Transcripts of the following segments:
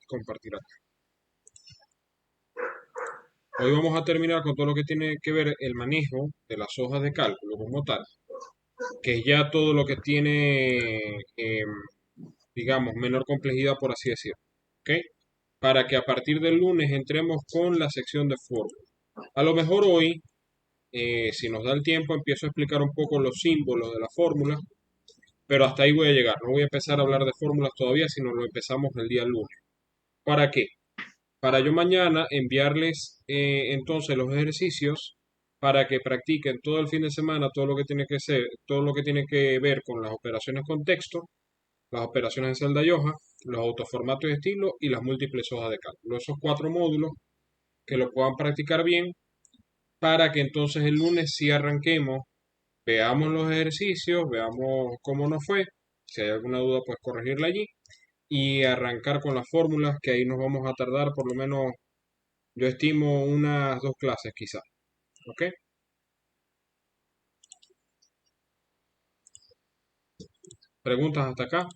compartir acá. Hoy vamos a terminar con todo lo que tiene que ver el manejo de las hojas de cálculo como tal, que es ya todo lo que tiene, digamos, menor complejidad, por así decirlo. ¿Ok? Para que a partir del lunes entremos con la sección de fórmulas. A lo mejor hoy, si nos da el tiempo, empiezo a explicar un poco los símbolos de la fórmula, pero hasta ahí voy a llegar. No voy a empezar a hablar de fórmulas todavía, sino lo empezamos el día lunes. ¿Para qué? Para yo mañana enviarles entonces los ejercicios para que practiquen todo el fin de semana todo lo que tiene que ser, todo lo que tiene que ver con las operaciones con texto, las operaciones en celda y hoja, los autoformatos de estilo y las múltiples hojas de cálculo. Esos 4 módulos que lo puedan practicar bien para que entonces el lunes sí arranquemos, veamos los ejercicios, veamos cómo nos fue, si hay alguna duda pues corregirla allí y arrancar con las fórmulas que ahí nos vamos a tardar por lo menos, yo estimo unas 2 clases quizás, ¿ok? ¿Preguntas hasta acá?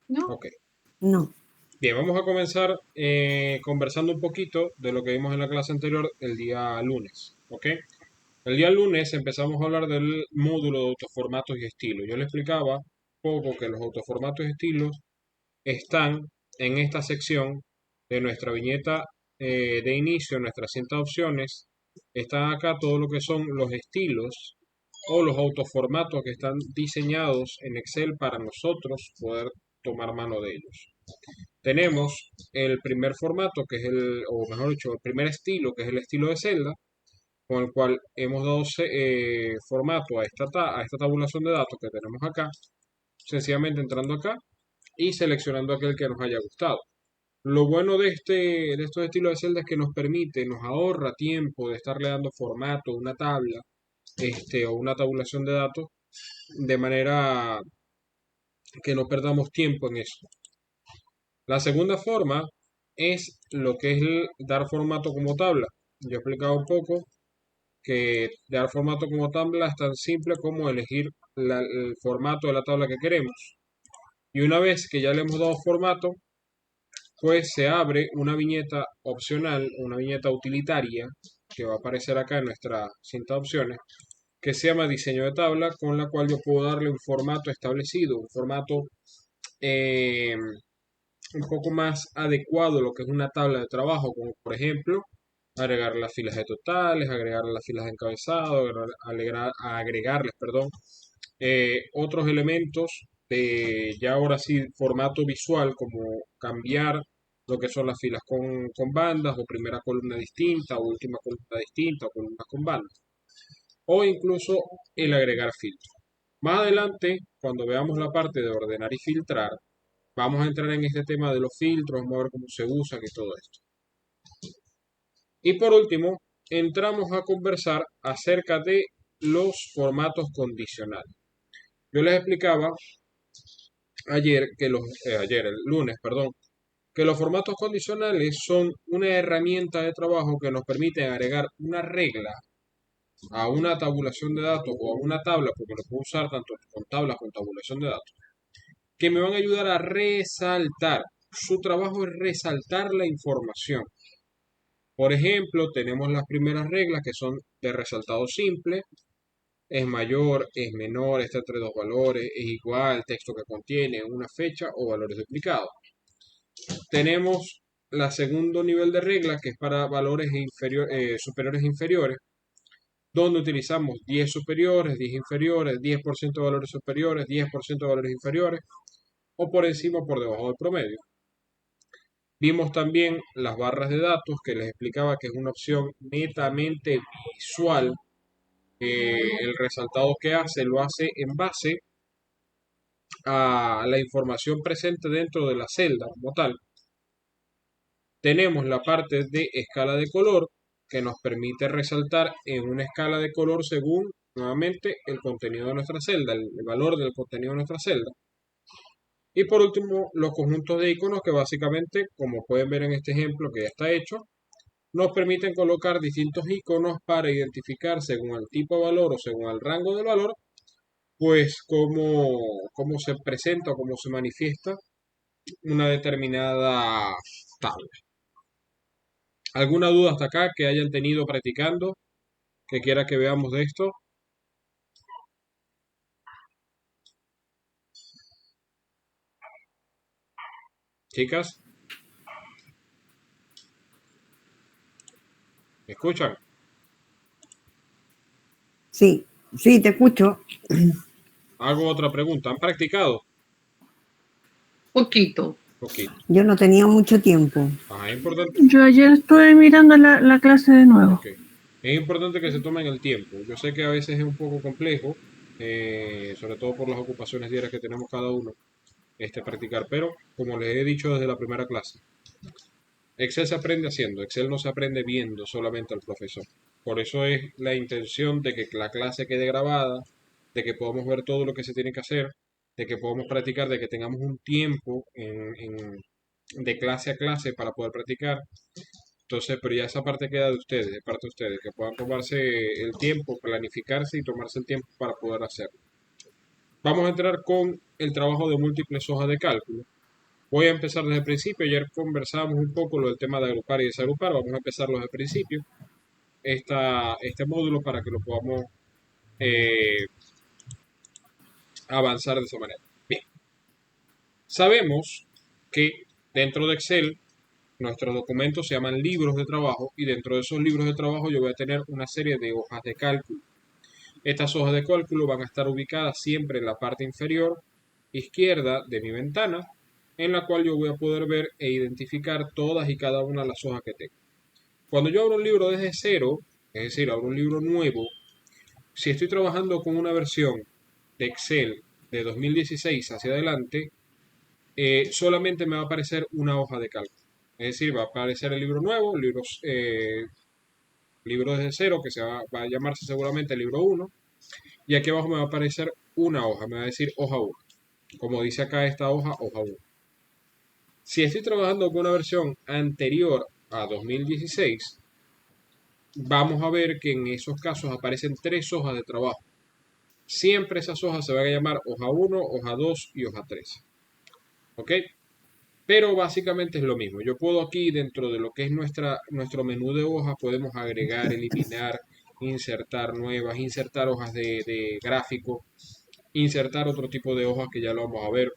No, Ok. No. Bien, vamos a comenzar conversando un poquito de lo que vimos en la clase anterior el día lunes, ¿ok? El día lunes empezamos a hablar del módulo de autoformatos y estilos. Yo le explicaba poco que los autoformatos y estilos están en esta sección de nuestra viñeta de inicio, nuestra cinta de opciones. Están acá todo lo que son los estilos o los autoformatos que están diseñados en Excel para nosotros poder tomar mano de ellos. Tenemos el primer formato, que es o mejor dicho, el primer estilo, que es el estilo de celda, con el cual hemos dado formato a esta tabulación de datos que tenemos acá, sencillamente entrando acá y seleccionando aquel que nos haya gustado. Lo bueno de estos estilos de celda es que nos permite, nos ahorra tiempo de estarle dando formato a una tabla, o una tabulación de datos, de manera que no perdamos tiempo en eso. La segunda forma es lo que es el dar formato como tabla. Yo he explicado un poco que dar formato como tabla es tan simple como elegir el formato de la tabla que queremos. Y una vez que ya le hemos dado formato, pues se abre una viñeta opcional, una viñeta utilitaria, que va a aparecer acá en nuestra cinta de opciones, que se llama diseño de tabla, con la cual yo puedo darle un formato establecido, un formato eh, un poco más adecuado a lo que es una tabla de trabajo, como por ejemplo agregar las filas de totales, agregar las filas de encabezado, agregarles, perdón, otros elementos de ya ahora sí formato visual, como cambiar lo que son las filas con bandas, o primera columna distinta, o última columna distinta, o columnas con bandas, o incluso el agregar filtros. Más adelante, cuando veamos la parte de ordenar y filtrar, vamos a entrar en este tema de los filtros, vamos a ver cómo se usan y todo esto. Y por último, entramos a conversar acerca de los formatos condicionales. Yo les explicaba el lunes, perdón, que los formatos condicionales son una herramienta de trabajo que nos permite agregar una regla a una tabulación de datos o a una tabla, porque lo puedo usar tanto con tablas como tabulación de datos, que me van a ayudar a resaltar. Su trabajo es resaltar la información. Por ejemplo, tenemos las primeras reglas que son de resaltado simple, es mayor, es menor, está entre dos valores, es igual, texto que contiene una fecha o valores duplicados. Tenemos la segundo nivel de regla que es para valores superiores e inferiores, donde utilizamos 10 superiores, 10 inferiores, 10% de valores superiores, 10% de valores inferiores o por encima o por debajo del promedio. Vimos también las barras de datos que les explicaba que es una opción netamente visual. El resaltado que hace lo hace en base a la información presente dentro de la celda como tal. Tenemos la parte de escala de color que nos permite resaltar en una escala de color según nuevamente el contenido de nuestra celda, el valor del contenido de nuestra celda. Y por último, los conjuntos de iconos que básicamente, como pueden ver en este ejemplo que ya está hecho, nos permiten colocar distintos iconos para identificar según el tipo de valor o según el rango del valor pues cómo se presenta o cómo se manifiesta una determinada tabla. ¿Alguna duda hasta acá que hayan tenido practicando, que quiera que veamos de esto? Chicas, ¿me escuchan? Sí, sí, te escucho. Hago otra pregunta. ¿Han practicado? Poquito. Poquito. Yo no tenía mucho tiempo. Ajá, es importante. Yo ayer estuve mirando la clase de nuevo. Ok. Es importante que se tomen el tiempo. Yo sé que a veces es un poco complejo, sobre todo por las ocupaciones diarias que tenemos cada uno, practicar, pero como les he dicho desde la primera clase, Excel se aprende haciendo, Excel no se aprende viendo solamente al profesor. Por eso es la intención de que la clase quede grabada, de que podamos ver todo lo que se tiene que hacer, de que podamos practicar, de que tengamos un tiempo de clase a clase para poder practicar. Entonces, pero ya esa parte queda de ustedes, de parte de ustedes, que puedan tomarse el tiempo, planificarse y tomarse el tiempo para poder hacerlo. Vamos a entrar con el trabajo de múltiples hojas de cálculo. Voy a empezar desde el principio. Ayer conversábamos un poco lo del tema de agrupar y desagrupar. Vamos a empezarlo desde el principio. Este módulo para que lo podamos eh, avanzar de esa manera. Bien, sabemos que dentro de Excel nuestros documentos se llaman libros de trabajo y dentro de esos libros de trabajo yo voy a tener una serie de hojas de cálculo. Estas hojas de cálculo van a estar ubicadas siempre en la parte inferior izquierda de mi ventana, en la cual yo voy a poder ver e identificar todas y cada una de las hojas que tengo. Cuando yo abro un libro desde cero, es decir, abro un libro nuevo, si estoy trabajando con una versión de Excel de 2016 hacia adelante, solamente me va a aparecer una hoja de cálculo. Es decir, va a aparecer el libro nuevo, libro desde cero, que va a llamarse seguramente el libro 1, y aquí abajo me va a aparecer una hoja, me va a decir hoja 1. Como dice acá esta hoja, hoja 1. Si estoy trabajando con una versión anterior a 2016, vamos a ver que en esos casos aparecen tres hojas de trabajo. Siempre esas hojas se van a llamar hoja 1, hoja 2 y hoja 3. ¿Ok? Pero básicamente es lo mismo. Yo puedo aquí, dentro de lo que es nuestro menú de hojas, podemos agregar, eliminar, insertar nuevas, insertar hojas de gráfico, insertar otro tipo de hojas que ya lo vamos a ver.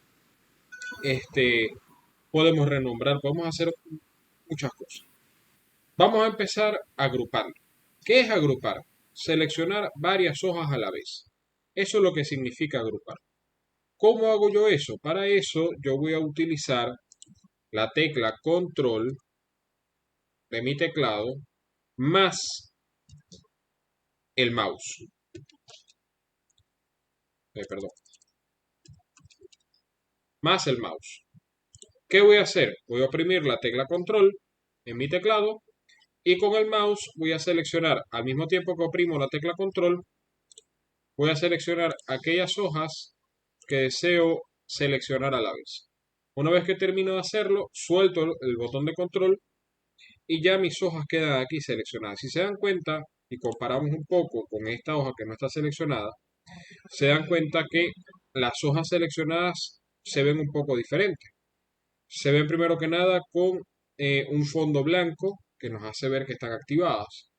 Podemos renombrar, podemos hacer muchas cosas. Vamos a empezar agrupando. ¿Qué es agrupar? Seleccionar varias hojas a la vez. Eso es lo que significa agrupar. ¿Cómo hago yo eso? Para eso yo voy a utilizar la tecla control de mi teclado más el mouse. Perdón. Más el mouse. ¿Qué voy a hacer? Voy a oprimir la tecla control en mi teclado y con el mouse voy a seleccionar, al mismo tiempo que oprimo la tecla control, voy a seleccionar aquellas hojas que deseo seleccionar a la vez. Una vez que termino de hacerlo, suelto el botón de control y ya mis hojas quedan aquí seleccionadas. Si se dan cuenta y comparamos un poco con esta hoja que no está seleccionada, se dan cuenta que las hojas seleccionadas se ven un poco diferentes. Se ven primero que nada con un fondo blanco que nos hace ver que están activadas.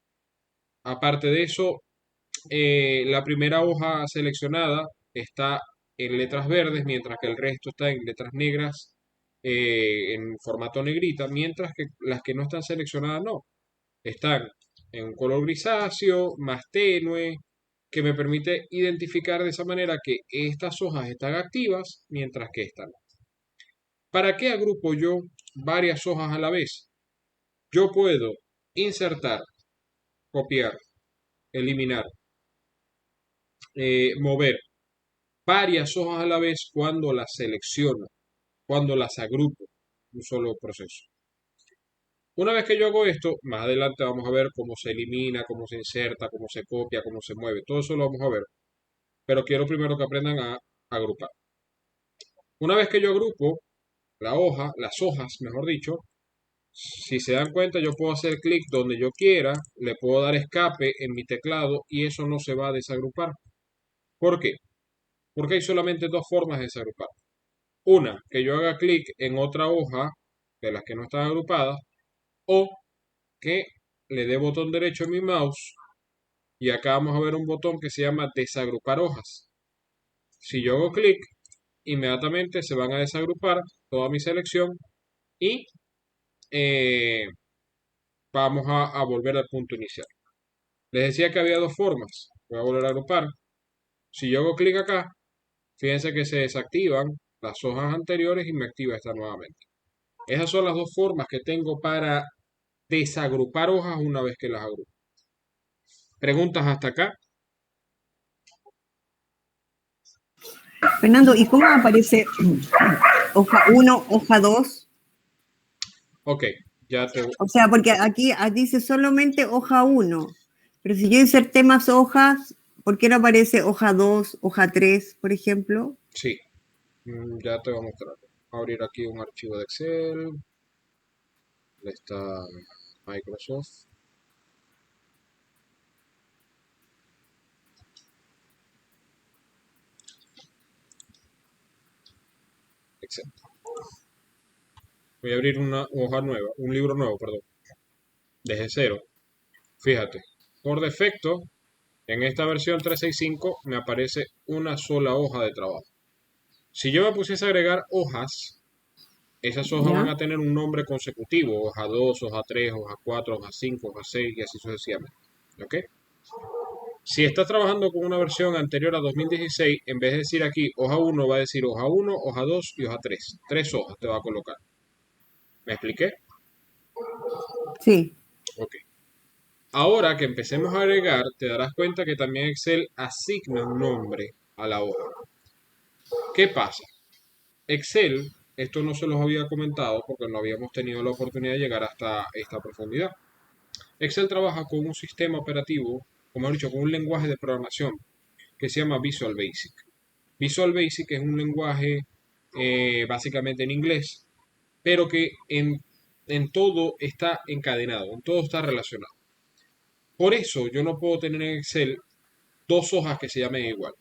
Aparte de eso, la primera hoja seleccionada está en letras verdes, mientras que el resto está en letras negras, en formato negrita, mientras que las que no están seleccionadas no. Están en un color grisáceo, más tenue, que me permite identificar de esa manera que estas hojas están activas, mientras que estas no. ¿Para qué agrupo yo varias hojas a la vez? Yo puedo insertar, copiar, eliminar, mover varias hojas a la vez cuando las selecciono, cuando las agrupo, un solo proceso. Una vez que yo hago esto, más adelante vamos a ver cómo se elimina, cómo se inserta, cómo se copia, cómo se mueve. Todo eso lo vamos a ver. Pero quiero primero que aprendan a agrupar. Una vez que yo agrupo la hoja, las hojas, mejor dicho, si se dan cuenta, yo puedo hacer clic donde yo quiera, le puedo dar escape en mi teclado y eso no se va a desagrupar. ¿Por qué? Porque hay solamente dos formas de desagrupar. Una, que yo haga clic en otra hoja de las que no están agrupadas, o que le dé botón derecho en mi mouse y acá vamos a ver un botón que se llama desagrupar hojas. Si yo hago clic, inmediatamente se van a desagrupar toda mi selección y vamos a volver al punto inicial. Les decía que había dos formas. Voy a volver a agrupar. Si yo hago clic acá, fíjense que se desactivan las hojas anteriores y me activa esta nuevamente. Esas son las dos formas que tengo para desagrupar hojas una vez que las agrupo. ¿Preguntas hasta acá? Fernando, ¿y cómo aparece hoja 1, hoja 2? Ok, ya te... O sea, porque aquí dice solamente hoja 1, pero si yo inserté más hojas, ¿por qué no aparece hoja 2, hoja 3, por ejemplo? Sí, ya te voy a mostrar. Voy a abrir aquí un archivo de Excel. Está Microsoft. Excel. Voy a abrir una hoja nueva, un libro nuevo, perdón, desde cero. Fíjate, por defecto, en esta versión 365 me aparece una sola hoja de trabajo. Si yo me pusiese a agregar hojas, esas hojas van ¿Ya? a tener un nombre consecutivo, hoja 2, hoja 3, hoja 4, hoja 5, hoja 6 y así sucesivamente. ¿Ok? Si estás trabajando con una versión anterior a 2016, en vez de decir aquí hoja 1, va a decir hoja 1, hoja 2 y hoja 3. Tres hojas te va a colocar. ¿Me expliqué? Sí. Ok. Ahora que empecemos a agregar, te darás cuenta que también Excel asigna un nombre a la hoja. ¿Qué pasa? Excel, esto no se los había comentado porque no habíamos tenido la oportunidad de llegar hasta esta profundidad. Excel trabaja con un sistema operativo, como he dicho, con un lenguaje de programación que se llama Visual Basic. Visual Basic es un lenguaje básicamente en inglés, pero que en todo está encadenado, en todo está relacionado. Por eso yo no puedo tener en Excel dos hojas que se llamen igual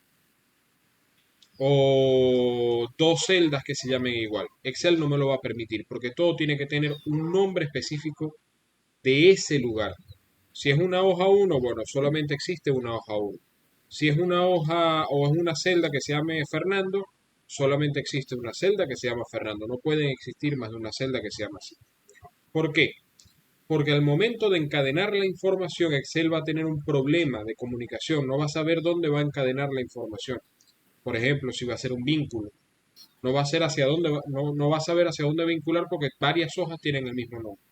o dos celdas que se llamen igual. Excel no me lo va a permitir porque todo tiene que tener un nombre específico de ese lugar. Si es una hoja 1, bueno, solamente existe una hoja 1. Si es una hoja o es una celda que se llame Fernando, solamente existe una celda que se llama Fernando. No pueden existir más de una celda que se llama así. ¿Por qué? Porque al momento de encadenar la información, Excel va a tener un problema de comunicación. No va a saber dónde va a encadenar la información. Por ejemplo, si va a ser un vínculo. No va a ser hacia dónde, no va a saber hacia dónde vincular porque varias hojas tienen el mismo nombre.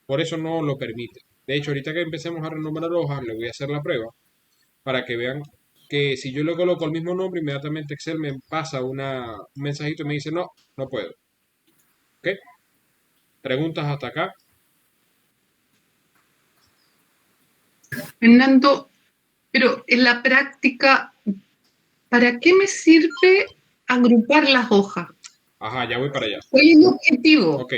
Por eso no lo permite. De hecho, ahorita que empecemos a renombrar hojas, le voy a hacer la prueba para que vean que si yo le coloco el mismo nombre, inmediatamente Excel me pasa un mensajito y me dice, no, no puedo. ¿Ok? ¿Preguntas hasta acá? Fernando, pero en la práctica, ¿para qué me sirve agrupar las hojas? Ajá, ya voy para allá. ¿Cuál es el objetivo? Ok.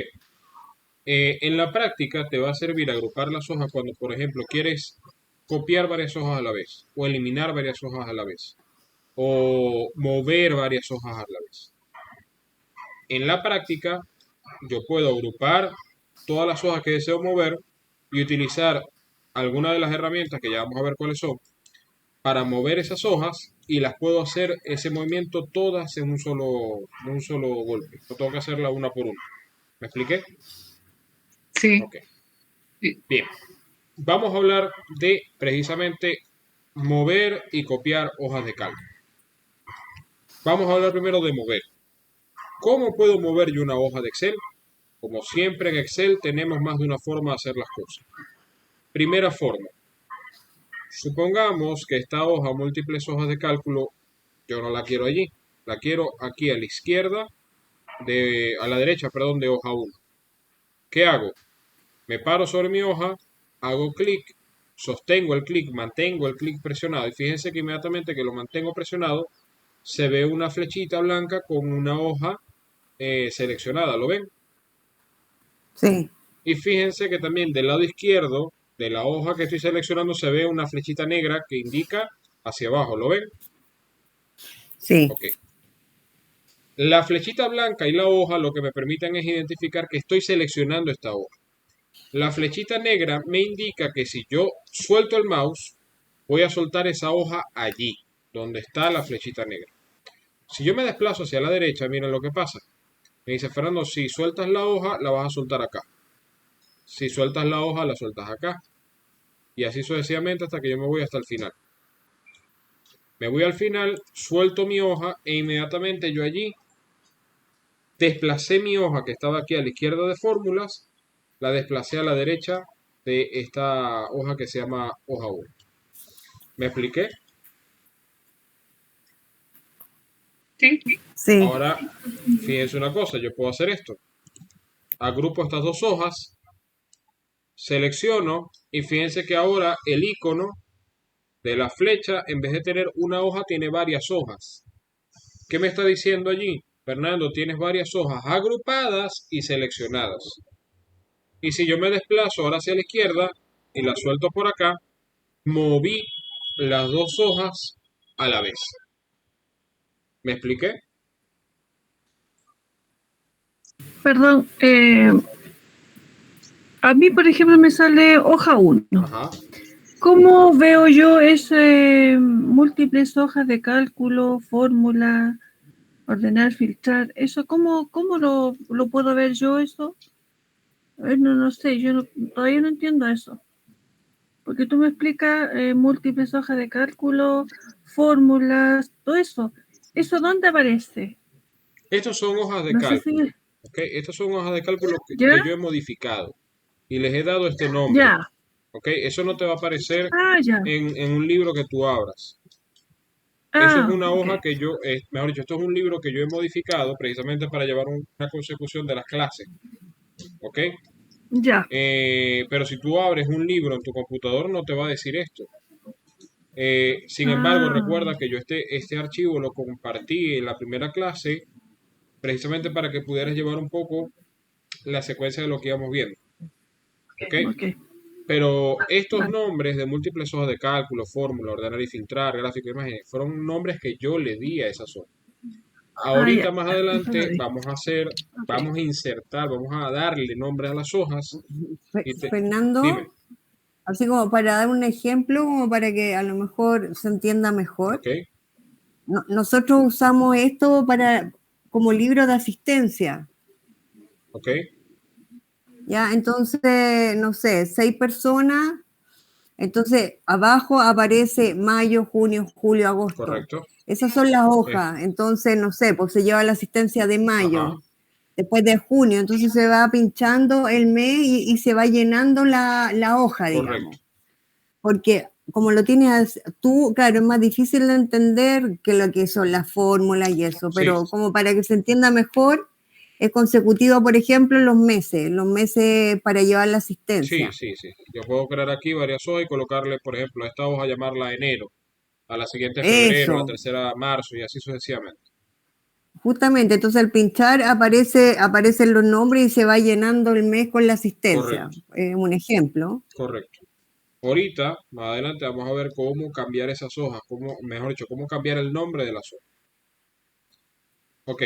En la práctica te va a servir agrupar las hojas cuando, por ejemplo, quieres copiar varias hojas a la vez, o eliminar varias hojas a la vez, o mover varias hojas a la vez. En la práctica, yo puedo agrupar todas las hojas que deseo mover y utilizar alguna de las herramientas que ya vamos a ver cuáles son para mover esas hojas y las puedo hacer ese movimiento todas en un solo golpe. No tengo que hacerla una por una. ¿Me expliqué? Sí. Ok. Bien. Vamos a hablar de precisamente mover y copiar hojas de cálculo. Vamos a hablar primero de mover. ¿Cómo puedo mover yo una hoja de Excel? Como siempre en Excel tenemos más de una forma de hacer las cosas. Primera forma. Supongamos que esta hoja, múltiples hojas de cálculo, yo no la quiero allí. La quiero aquí a la izquierda, a la derecha, perdón, de hoja 1. ¿Qué hago? Me paro sobre mi hoja, hago clic, sostengo el clic, mantengo el clic presionado y fíjense que inmediatamente que lo mantengo presionado se ve una flechita blanca con una hoja seleccionada, ¿lo ven? Sí. Y fíjense que también del lado izquierdo de la hoja que estoy seleccionando se ve una flechita negra que indica hacia abajo, ¿lo ven? Sí, Ok. La flechita blanca y la hoja lo que me permiten es identificar que estoy seleccionando esta hoja. La flechita negra me indica que si yo suelto el mouse, voy a soltar esa hoja allí, donde está la flechita negra. Si yo me desplazo hacia la derecha, miren lo que pasa. Me dice, Fernando, si sueltas la hoja, la vas a soltar acá. Si sueltas la hoja, la sueltas acá. Y así sucesivamente hasta que yo me voy hasta el final. Me voy al final, suelto mi hoja e inmediatamente yo allí desplacé mi hoja que estaba aquí a la izquierda de fórmulas, la desplacé a la derecha de esta hoja que se llama hoja 1. ¿Me expliqué? Sí. sí. Ahora, fíjense una cosa, yo puedo hacer esto. Agrupo estas dos hojas, selecciono y fíjense que ahora el icono de la flecha, en vez de tener una hoja, tiene varias hojas. ¿Qué me está diciendo allí? Fernando, tienes varias hojas agrupadas y seleccionadas. Y si yo me desplazo ahora hacia la izquierda y la suelto por acá, moví las dos hojas a la vez. ¿Me expliqué? Perdón, a mí, por ejemplo, me sale hoja 1. Ajá. ¿Cómo veo yo ese múltiples hojas de cálculo, fórmula, ordenar, filtrar? ¿Eso cómo lo puedo ver yo eso? A ver, no sé, todavía no entiendo eso. Porque tú me explicas múltiples hojas de cálculo, fórmulas, todo eso. ¿Eso dónde aparece? Estos son hojas de No sé si... cálculo. ¿Ok? Estas son hojas de cálculo ¿Ya? que yo he modificado y les he dado este nombre. Ya. ¿Ok? Eso no te va a aparecer Ah, ya. en un libro que tú abras. Eso es Ah, una ok. hoja que yo, mejor dicho, esto es un libro que yo he modificado precisamente para llevar una consecución de las clases. ¿Ok? Ya. Pero si tú abres un libro en tu computador no te va a decir esto. Sin embargo, Ah, recuerda que yo este archivo lo compartí en la primera clase precisamente para que pudieras llevar un poco la secuencia de lo que íbamos viendo. ¿Ok? ok. Pero estos Vale. nombres de múltiples hojas de cálculo, fórmula, ordenar y filtrar, gráfico, imagen, fueron nombres que yo le di a esas hojas. Ah, Ahorita ya. más adelante vamos a insertar, vamos a darle nombre a las hojas. Dime, Fernando, así como para dar un ejemplo, como para que a lo mejor se entienda mejor. ¿ok? Nosotros usamos esto como libro de asistencia, ¿Ok? ¿ya? Entonces, no sé, 6 personas, entonces abajo aparece mayo, junio, julio, agosto. Correcto. Esas son las Eh, hojas, entonces, no sé, pues se lleva la asistencia de ajá, mayo, después de junio, entonces se va pinchando el mes y se va llenando la hoja, correcto. digamos. Porque como lo tienes tú, claro, es más difícil de entender que lo que son las fórmulas y eso, Sí, pero como para que se entienda mejor, es consecutivo, por ejemplo, los meses para llevar la sí, asistencia. sí, sí. Yo puedo crear aquí varias hojas y colocarle, por ejemplo, a esta hoja llamarla enero, a la siguiente febrero, a la Eso, tercera marzo y así sucesivamente. justamente, entonces al pinchar aparecen los nombres y se va llenando el mes con la asistencia. Correcto, Un ejemplo. correcto. Ahorita, más adelante, vamos a ver cómo cambiar esas hojas, mejor dicho, cómo cambiar el nombre de las hojas. Ok,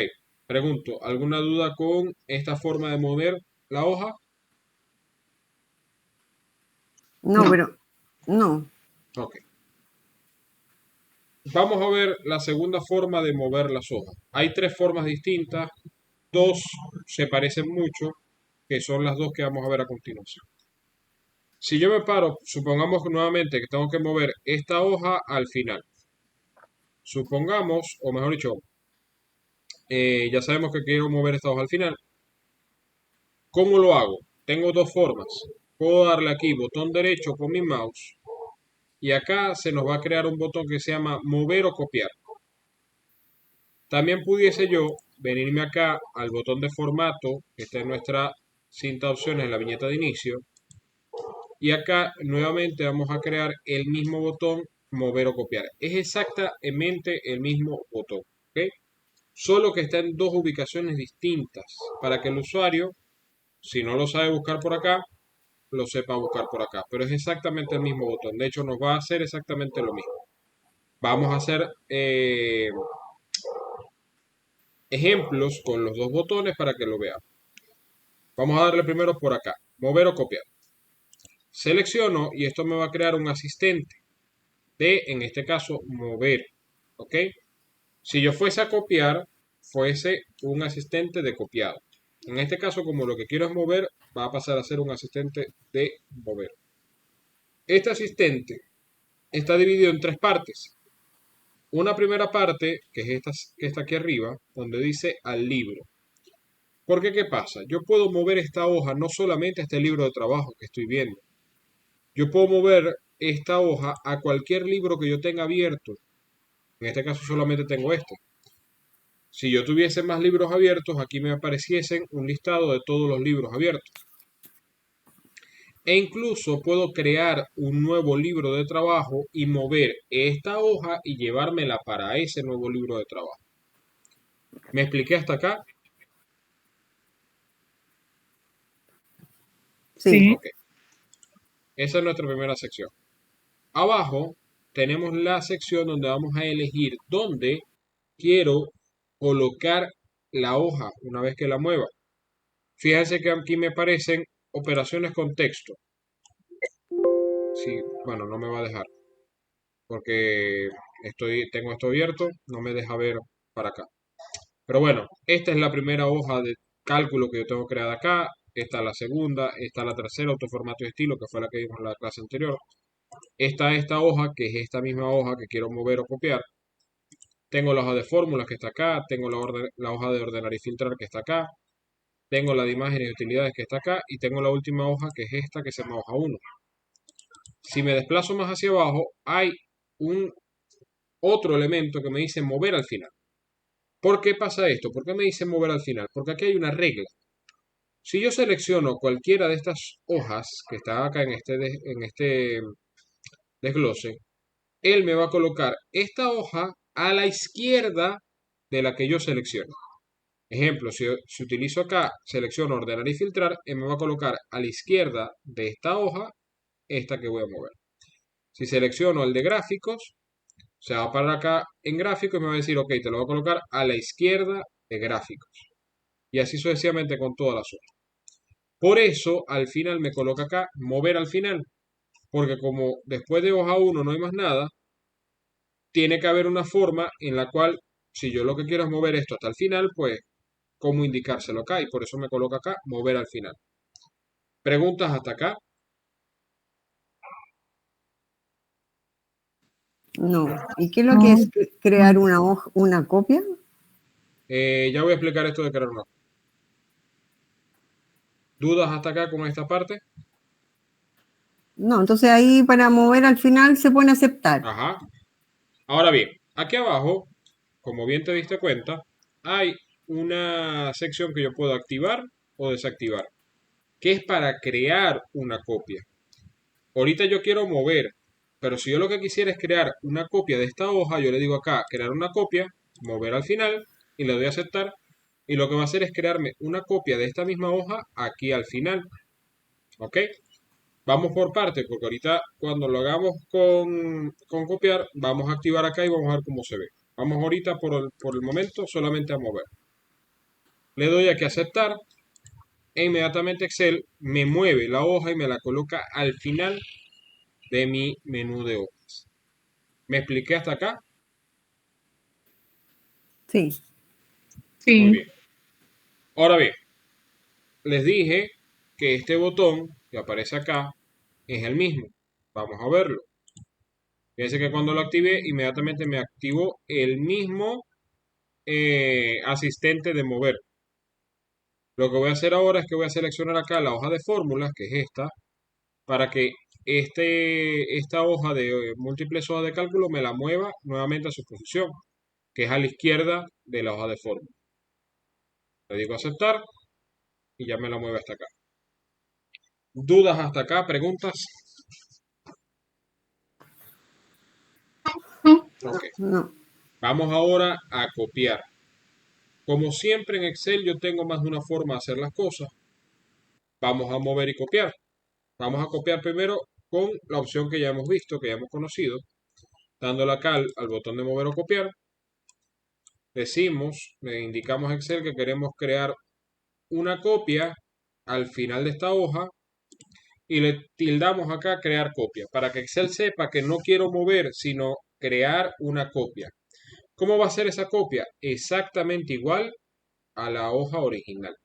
pregunto, ¿alguna duda con esta forma de mover la hoja? No, No. pero no. Ok. Vamos a ver la segunda forma de mover las hojas. Hay tres formas distintas, dos se parecen mucho, que son las dos que vamos a ver a continuación. Si yo me paro, supongamos nuevamente que tengo que mover esta hoja al final. Supongamos, o mejor dicho, ya sabemos que quiero mover esta hoja al final. ¿Cómo lo hago? Tengo dos formas. Puedo darle aquí botón derecho con mi mouse y acá se nos va a crear un botón que se llama mover o copiar. También pudiese yo venirme acá al botón de formato que está en nuestra cinta de opciones en la viñeta de inicio y acá nuevamente vamos a crear el mismo botón mover o copiar. Es exactamente el mismo botón, ¿ok? Solo que está en dos ubicaciones distintas para que el usuario, si no lo sabe buscar por acá, lo sepa buscar por acá. Pero es exactamente el mismo botón. De hecho, nos va a hacer exactamente lo mismo. Vamos a hacer ejemplos con los dos botones para que lo veamos. Vamos a darle primero por acá, mover o copiar. Selecciono y esto me va a crear un asistente de, en este caso, mover. ¿Ok? Si yo fuese a copiar, fuese un asistente de copiado. En este caso, como lo que quiero es mover, va a pasar a ser un asistente de mover. Este asistente está dividido en tres partes. Una primera parte, que es esta que está aquí arriba, donde dice al libro. Porque, ¿qué pasa? Yo puedo mover esta hoja no solamente a este libro de trabajo que estoy viendo. Yo puedo mover esta hoja a cualquier libro que yo tenga abierto. En este caso solamente tengo este. Si yo tuviese más libros abiertos, aquí me apareciesen un listado de todos los libros abiertos. E incluso puedo crear un nuevo libro de trabajo y mover esta hoja y llevármela para ese nuevo libro de trabajo. ¿Me expliqué hasta acá? Sí. Ok. Esa es nuestra primera sección. Abajo tenemos la sección donde vamos a elegir dónde quiero colocar la hoja una vez que la mueva. Fíjense que aquí me aparecen operaciones con texto. Sí, bueno, no me va a dejar porque tengo esto abierto, no me deja ver para acá. Pero bueno, esta es la primera hoja de cálculo que yo tengo creada acá. Esta es la segunda, esta es la tercera, autoformato y estilo, que fue la que vimos en la clase anterior. Esta hoja, que es esta misma hoja que quiero mover o copiar. Tengo la hoja de fórmulas que está acá, tengo la hoja de ordenar y filtrar que está acá, tengo la de imágenes y utilidades que está acá y tengo la última hoja que es esta que se llama hoja 1. Si me desplazo más hacia abajo, hay un otro elemento que me dice mover al final. ¿Por qué pasa esto? ¿Por qué me dice mover al final? Porque aquí hay una regla. Si yo selecciono cualquiera de estas hojas que está acá en este desglose, él me va a colocar esta hoja a la izquierda de la que yo selecciono. Ejemplo, si utilizo acá, selecciono ordenar y filtrar, él me va a colocar a la izquierda de esta hoja, esta que voy a mover. Si selecciono el de gráficos, se va a parar acá en gráfico y me va a decir, ok, te lo voy a colocar a la izquierda de gráficos. Y así sucesivamente con todas las hojas. Por eso, al final me coloca acá, mover al final. Porque como después de hoja 1 no hay más nada, tiene que haber una forma en la cual, si yo lo que quiero es mover esto hasta el final, pues, ¿cómo indicárselo acá? Y por eso me coloca acá, mover al final. ¿Preguntas hasta acá? No. ¿Y qué es lo que es crear una hoja, una copia? Ya voy a explicar esto de crear una. ¿Dudas hasta acá con esta parte? No, entonces ahí para mover al final se pone aceptar. Ajá. Ahora bien, aquí abajo, como bien te diste cuenta, hay una sección que yo puedo activar o desactivar, que es para crear una copia. Ahorita yo quiero mover, pero si yo lo que quisiera es crear una copia de esta hoja, yo le digo acá, crear una copia, mover al final y le doy a aceptar. Y lo que va a hacer es crearme una copia de esta misma hoja aquí al final. ¿Ok? Vamos por partes, porque ahorita cuando lo hagamos con copiar, vamos a activar acá y vamos a ver cómo se ve. Vamos ahorita por el momento solamente a mover. Le doy aquí a aceptar e inmediatamente Excel me mueve la hoja y me la coloca al final de mi menú de hojas. ¿Me expliqué hasta acá? Sí. Muy Sí, bien. Ahora bien, les dije que este botón que aparece acá es el mismo. Vamos a verlo. Fíjense que cuando lo activé, inmediatamente me activó el mismo asistente de mover. Lo que voy a hacer ahora es que voy a seleccionar acá la hoja de fórmulas, que es esta, para que esta hoja de múltiples hojas de cálculo me la mueva nuevamente a su posición, que es a la izquierda de la hoja de fórmula. Le digo aceptar y ya me la mueve hasta acá. ¿Dudas hasta acá? ¿Preguntas? no, Ok. No. Vamos ahora a copiar. Como siempre en Excel yo tengo más de una forma de hacer las cosas. Vamos a mover y copiar. Vamos a copiar primero con la opción que ya hemos visto, que ya hemos conocido, dándole acá al botón de mover o copiar. le indicamos a Excel que queremos crear una copia al final de esta hoja y le tildamos acá crear copia para que Excel sepa que no quiero mover, sino crear una copia. ¿Cómo va a ser esa copia? Exactamente igual a la hoja original.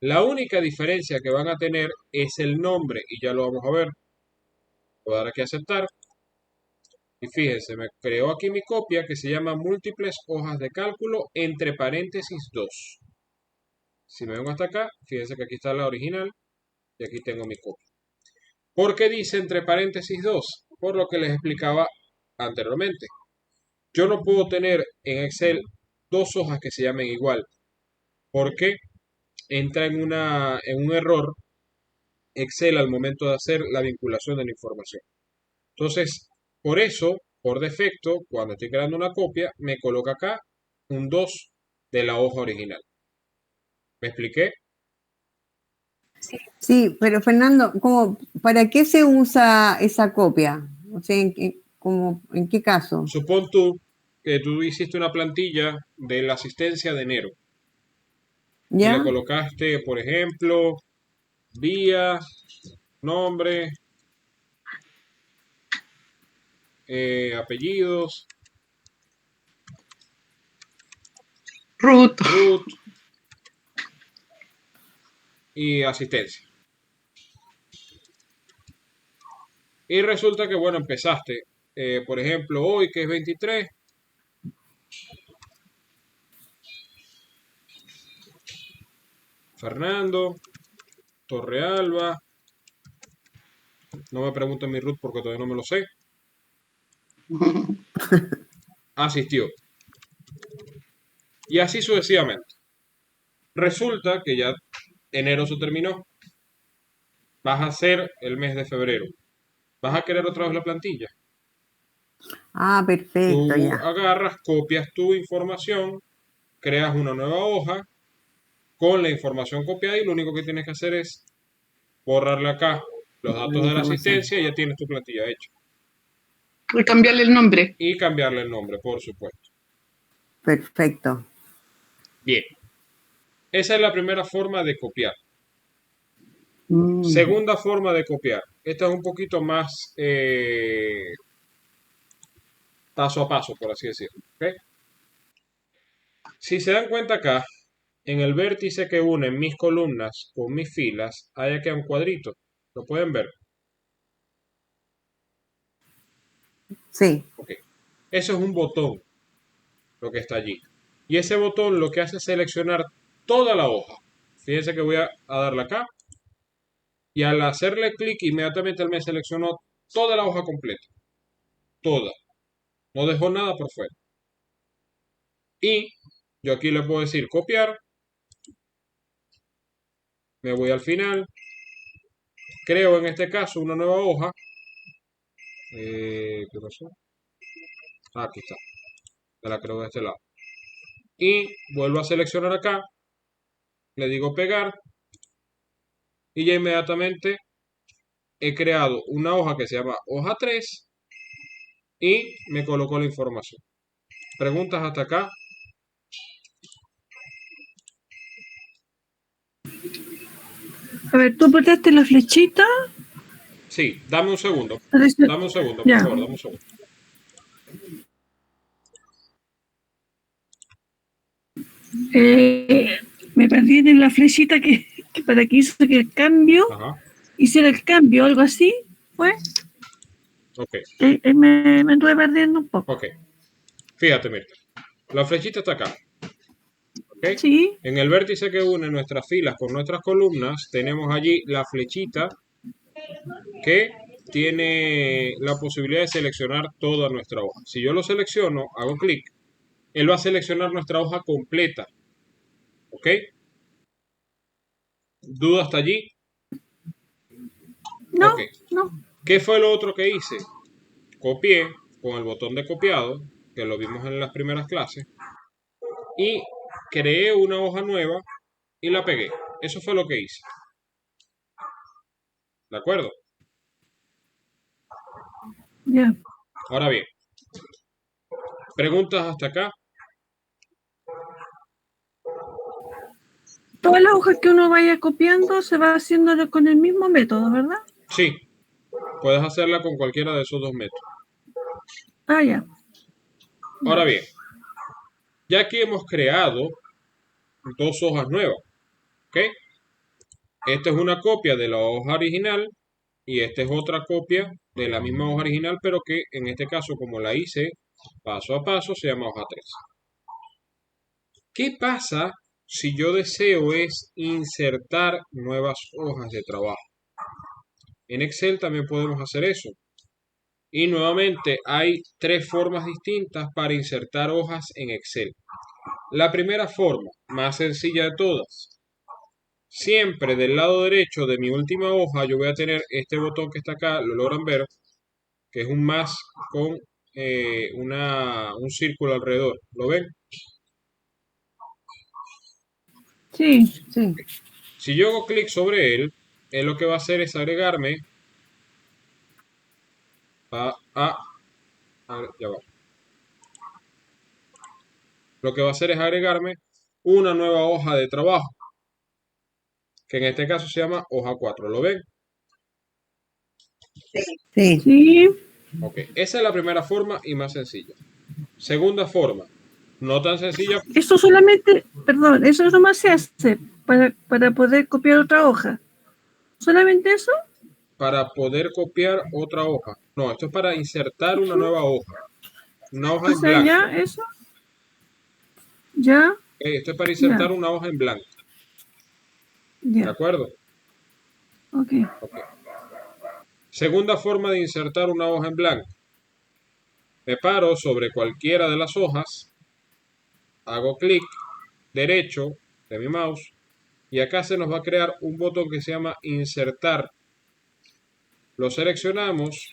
La única diferencia que van a tener es el nombre y ya lo vamos a ver. Voy a dar aquí a aceptar. Y fíjense, me creó aquí mi copia que se llama múltiples hojas de cálculo entre paréntesis 2. Si me vengo hasta acá, fíjense que aquí está la original y aquí tengo mi copia. ¿Por qué dice entre paréntesis 2? Por lo que les explicaba anteriormente. Yo no puedo tener en Excel dos hojas que se llamen igual, porque entra en un error Excel al momento de hacer la vinculación de la información. Entonces, por eso, por defecto, cuando estoy creando una copia, me coloca acá un 2 de la hoja original. ¿Me expliqué? Sí, pero Fernando, ¿para qué se usa esa copia? O sea, ¿en qué caso? Supón tú que tú hiciste una plantilla de la asistencia de enero y le ¿Ya? colocaste, por ejemplo, día, nombre, apellidos, Ruth. root y asistencia. Y resulta que, bueno, empezaste, por ejemplo, hoy que es 23, Fernando, Torrealba, no me pregunten mi root porque todavía no me lo sé, asistió. Y así sucesivamente. Resulta que ya enero se terminó. Vas a hacer el mes de febrero. Vas a querer otra vez la plantilla. Ah, perfecto, Tú ya. agarras, copias tu información, creas una nueva hoja con la información copiada y lo único que tienes que hacer es borrarle acá los datos La de la información. asistencia y ya tienes tu plantilla hecha. Y cambiarle el nombre. Y cambiarle el nombre, por supuesto. Perfecto. Bien. Esa es la primera forma de copiar. Mm. Segunda forma de copiar. Esta es un poquito más paso a paso, por así decirlo. ¿Ok? Si se dan cuenta acá, en el vértice que une mis columnas con mis filas, hay aquí un cuadrito. ¿Lo pueden ver? Sí. Ok. Eso es un botón, lo que está allí. Y ese botón lo que hace es seleccionar toda la hoja. Fíjense que voy a darle acá. Y al hacerle clic, inmediatamente él me seleccionó toda la hoja completa. Toda. No dejó nada por fuera. Y yo aquí le puedo decir copiar. Me voy al final. Creo en este caso una nueva hoja. ¿Qué pasó? Ah, aquí está. Me la creo de este lado. Y vuelvo a seleccionar acá. Le digo pegar. Y ya inmediatamente he creado una hoja que se llama hoja 3. Y me colocó la información. ¿Preguntas hasta acá? A ver, tú apretaste la flechita. Sí, dame un segundo. Parece- Dame un segundo, por Ya. favor, dame un segundo. Me perdí en la flechita que para que hizo que el cambio, Ajá. hiciera el cambio, algo así, fue. Ok, Me anduve perdiendo un poco. ok. Fíjate, mira. La flechita está acá. ¿Ok? Sí, En el vértice que une nuestras filas con nuestras columnas, tenemos allí la flechita que tiene la posibilidad de seleccionar toda nuestra hoja. Si yo lo selecciono, hago clic, él va a seleccionar nuestra hoja completa. ¿Ok? ¿Duda hasta allí? no, Ok. no. ¿Qué fue lo otro que hice? Copié con el botón de copiado, que lo vimos en las primeras clases, y creé una hoja nueva y la pegué. Eso fue lo que hice. ¿De acuerdo? Ya. Ahora bien, preguntas hasta acá. todas las hojas que uno vaya copiando se va haciendo con el mismo método, ¿verdad? Sí, puedes hacerla con cualquiera de esos dos métodos. Ah, ya. Ahora bien, ya aquí hemos creado dos hojas nuevas, ¿ok? Esta es una copia de la hoja original y esta es otra copia de la misma hoja original, pero que en este caso, como la hice paso a paso, se llama hoja 3. ¿Qué pasa si yo deseo es insertar nuevas hojas de trabajo? En Excel también podemos hacer eso. Y nuevamente hay tres formas distintas para insertar hojas en Excel. La primera forma, más sencilla de todas. Siempre del lado derecho de mi última hoja yo voy a tener este botón que está acá, lo logran ver, que es un más con un círculo alrededor. ¿Lo ven? Sí. Sí. Si yo hago clic sobre él lo que va a hacer es agregarme ya va. Lo que va a hacer es agregarme una nueva hoja de trabajo, que en este caso se llama hoja 4. ¿Lo ven? Sí. Sí. Ok, esa es la primera forma y más sencilla. Segunda forma, no tan sencilla, Eso solamente, perdón, eso nomás se hace para poder copiar otra hoja. ¿Solamente eso? para poder copiar otra hoja. No, esto es para insertar una nueva hoja. Una hoja O en sea, blanco. ya, eso. Ya, Esto es para insertar ya, una hoja en blanco. ¿De ya. acuerdo? Ok. Ok. Segunda forma de insertar una hoja en blanco. Me paro sobre cualquiera de las hojas, hago clic derecho de mi mouse y acá se nos va a crear un botón que se llama insertar. Lo seleccionamos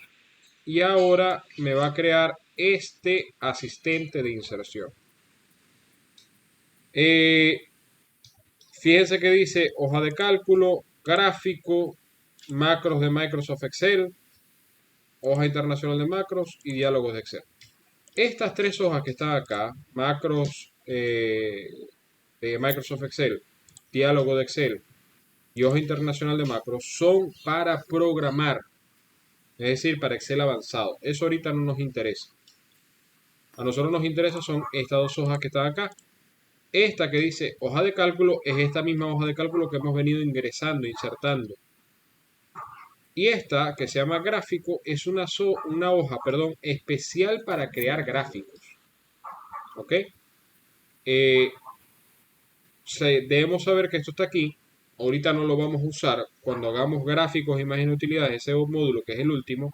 y ahora me va a crear este asistente de inserción. Fíjense que dice hoja de cálculo, gráfico, macros de Microsoft Excel, hoja internacional de macros y diálogos de Excel. Estas tres hojas que están acá, macros de Microsoft Excel, diálogo de Excel y hoja internacional de macros, son para programar, es decir, para Excel avanzado. Eso ahorita no nos interesa. A nosotros nos interesa son estas dos hojas que están acá. Esta que dice hoja de cálculo es esta misma hoja de cálculo que hemos venido ingresando, insertando. Y esta que se llama gráfico es una hoja, especial para crear gráficos. ¿Ok? Debemos saber que esto está aquí. Ahorita no lo vamos a usar. Cuando hagamos gráficos, imagen de utilidades, ese módulo que es el último,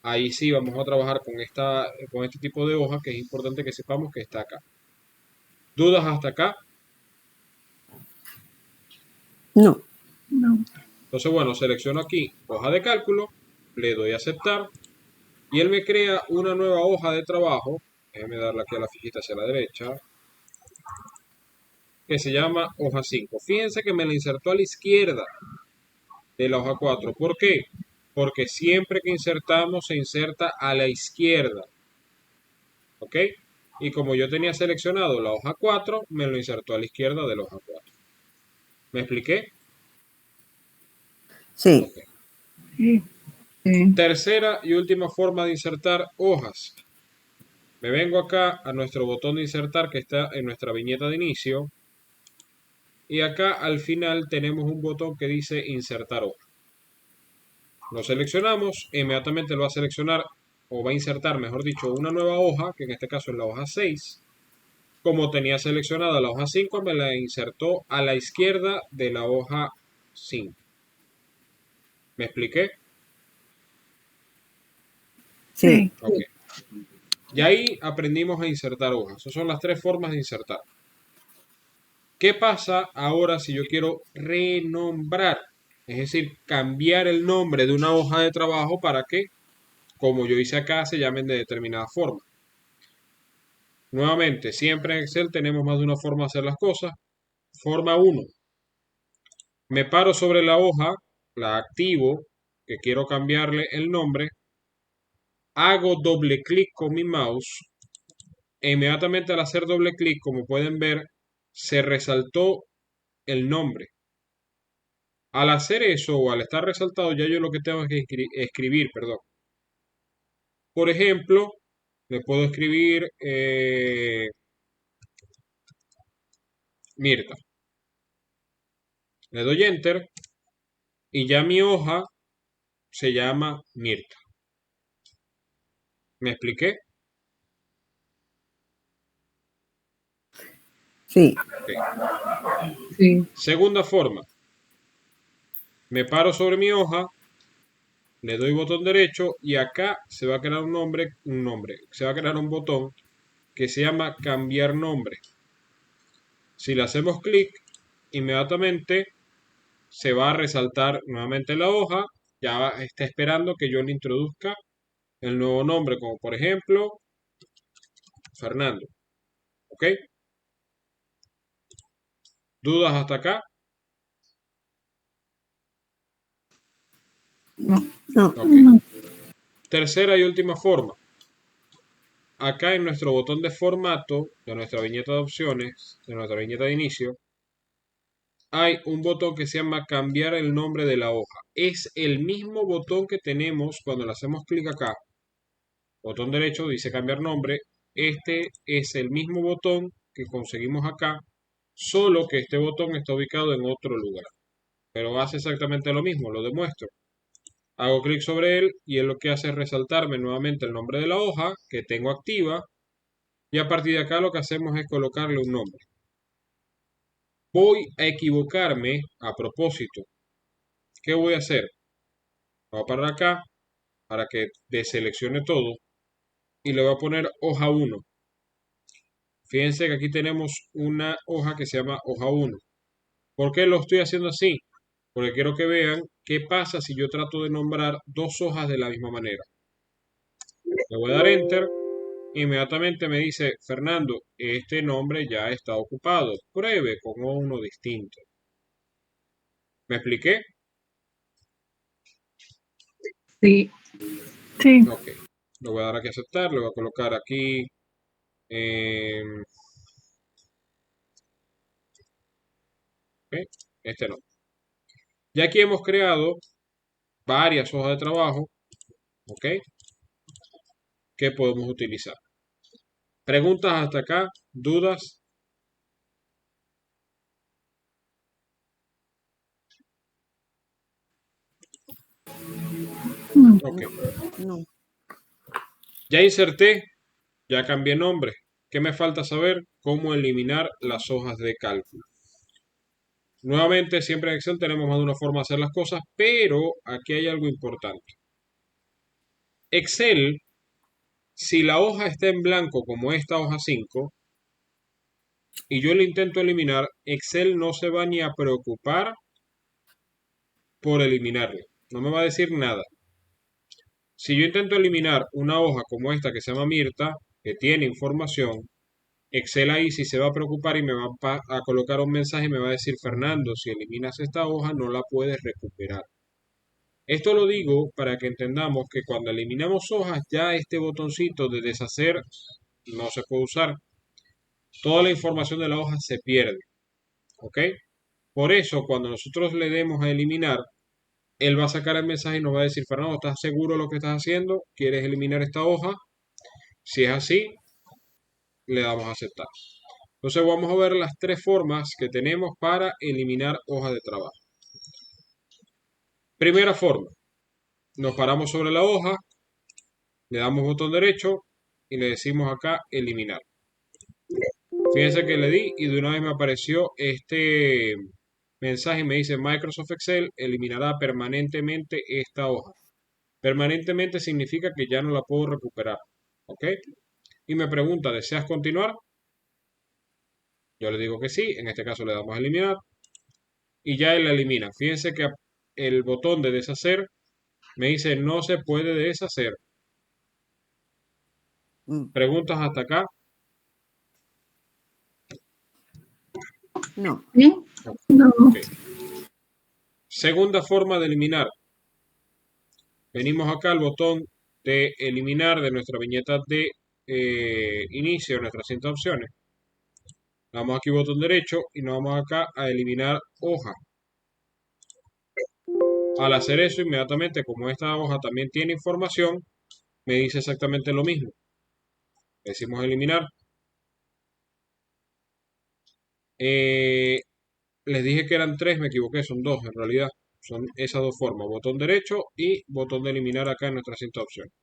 ahí sí vamos a trabajar con este tipo de hoja que es importante que sepamos que está acá. ¿Dudas hasta acá? No. No. Entonces, bueno, selecciono aquí hoja de cálculo, le doy a aceptar y él me crea una nueva hoja de trabajo. Déjeme darle aquí a la fichita hacia la derecha, que se llama hoja 5. Fíjense que me la insertó a la izquierda de la hoja 4. ¿Por qué? Porque siempre que insertamos se inserta a la izquierda. ¿Ok? Y como yo tenía seleccionado la hoja 4, me lo insertó a la izquierda de la hoja 4. ¿Me expliqué? Sí. Ok. Sí. Tercera y última forma de insertar hojas. Me vengo acá a nuestro botón de insertar que está en nuestra viñeta de inicio. Y acá al final tenemos un botón que dice insertar hoja. Lo seleccionamos, inmediatamente lo va a seleccionar o va a insertar, mejor dicho, una nueva hoja, que en este caso es la hoja 6. Como tenía seleccionada la hoja 5, me la insertó a la izquierda de la hoja 5. ¿Me expliqué? Sí. Ok. Y ahí aprendimos a insertar hojas. Esas son las tres formas de insertar. ¿Qué pasa ahora si yo quiero renombrar? Es decir, cambiar el nombre de una hoja de trabajo para que, como yo hice acá, se llamen de determinada forma. Nuevamente, siempre en Excel tenemos más de una forma de hacer las cosas. Forma 1. Me paro sobre la hoja, la activo, que quiero cambiarle el nombre, hago doble clic con mi mouse e inmediatamente al hacer doble clic, como pueden ver, se resaltó el nombre. Al hacer eso o al estar resaltado, ya yo lo que tengo es que escribir, perdón. Por ejemplo, le puedo escribir Mirta. Le doy Enter y ya mi hoja se llama Mirta. ¿Me expliqué? Sí. Ok. Sí. Segunda forma. Me paro sobre mi hoja, le doy botón derecho y acá se va a crear un nombre, se va a crear un botón que se llama cambiar nombre. Si le hacemos clic, inmediatamente se va a resaltar nuevamente la hoja, ya está esperando que yo le introduzca el nuevo nombre, como por ejemplo, Fernando. ¿Ok? ¿Dudas hasta acá? No. No. Ok. Tercera y última forma. Acá en nuestro botón de formato de nuestra viñeta de opciones, de nuestra viñeta de inicio, hay un botón que se llama cambiar el nombre de la hoja. Es el mismo botón que tenemos cuando le hacemos clic acá. Botón derecho dice cambiar nombre. Este es el mismo botón que conseguimos acá, solo que este botón está ubicado en otro lugar. Pero hace exactamente lo mismo, lo demuestro. Hago clic sobre él y él lo que hace es resaltarme nuevamente el nombre de la hoja que tengo activa y a partir de acá lo que hacemos es colocarle un nombre. Voy a equivocarme a propósito. ¿Qué voy a hacer? Voy a parar acá para que deseleccione todo y le voy a poner hoja 1. Fíjense que aquí tenemos una hoja que se llama hoja 1. ¿Por qué lo estoy haciendo así? Porque quiero que vean qué pasa si yo trato de nombrar dos hojas de la misma manera. Le voy a dar Enter. Inmediatamente me dice, Fernando, este nombre ya está ocupado. Pruebe con uno distinto. ¿Me expliqué? Sí. Sí. Ok. Le voy a dar aquí a aceptar. Le voy a colocar aquí. Ok, este no. Ya aquí hemos creado varias hojas de trabajo. Ok. Que podemos utilizar. ¿Preguntas hasta acá? ¿Dudas? Ok. No. Ya inserté, ya cambié nombre. ¿Qué me falta saber? Cómo eliminar las hojas de cálculo. Nuevamente, siempre en Excel tenemos más de una forma de hacer las cosas, pero aquí hay algo importante. Excel, si la hoja está en blanco como esta hoja 5, y yo le intento eliminar, Excel no se va ni a preocupar por eliminarle. No me va a decir nada. Si yo intento eliminar una hoja como esta que se llama Mirta, que tiene información, Excel ahí sí se va a preocupar y me va a colocar un mensaje y me va a decir, Fernando, si eliminas esta hoja no la puedes recuperar. Esto lo digo para que entendamos que cuando eliminamos hojas ya este botoncito de deshacer no se puede usar. Toda la información de la hoja se pierde. ¿Ok? Por eso cuando nosotros le demos a eliminar, él va a sacar el mensaje y nos va a decir, Fernando, ¿estás seguro de lo que estás haciendo? ¿Quieres eliminar esta hoja? Si es así, le damos a aceptar. Entonces vamos a ver las tres formas que tenemos para eliminar hojas de trabajo. Primera forma, nos paramos sobre la hoja, le damos botón derecho y le decimos acá eliminar. Fíjense que le di y de una vez me apareció este mensaje y me dice Microsoft Excel eliminará permanentemente esta hoja. Permanentemente significa que ya no la puedo recuperar. ¿Ok? Y me pregunta, ¿deseas continuar? Yo le digo que sí, en este caso le damos a eliminar y ya él la elimina. Fíjense que el botón de deshacer me dice no se puede deshacer. Mm. ¿Preguntas hasta acá? No. ¿Sí? No. Ok. Segunda forma de eliminar. Venimos acá al botón de eliminar de nuestra viñeta de inicio, nuestras 100 opciones. Le damos aquí botón derecho y nos vamos acá a eliminar hoja. Al hacer eso, inmediatamente, como esta hoja también tiene información, me dice exactamente lo mismo. Decimos eliminar. Les dije que eran 3, me equivoqué, son 2 en realidad. Son esas dos formas, botón derecho y botón de eliminar acá en nuestra cinta de opciones.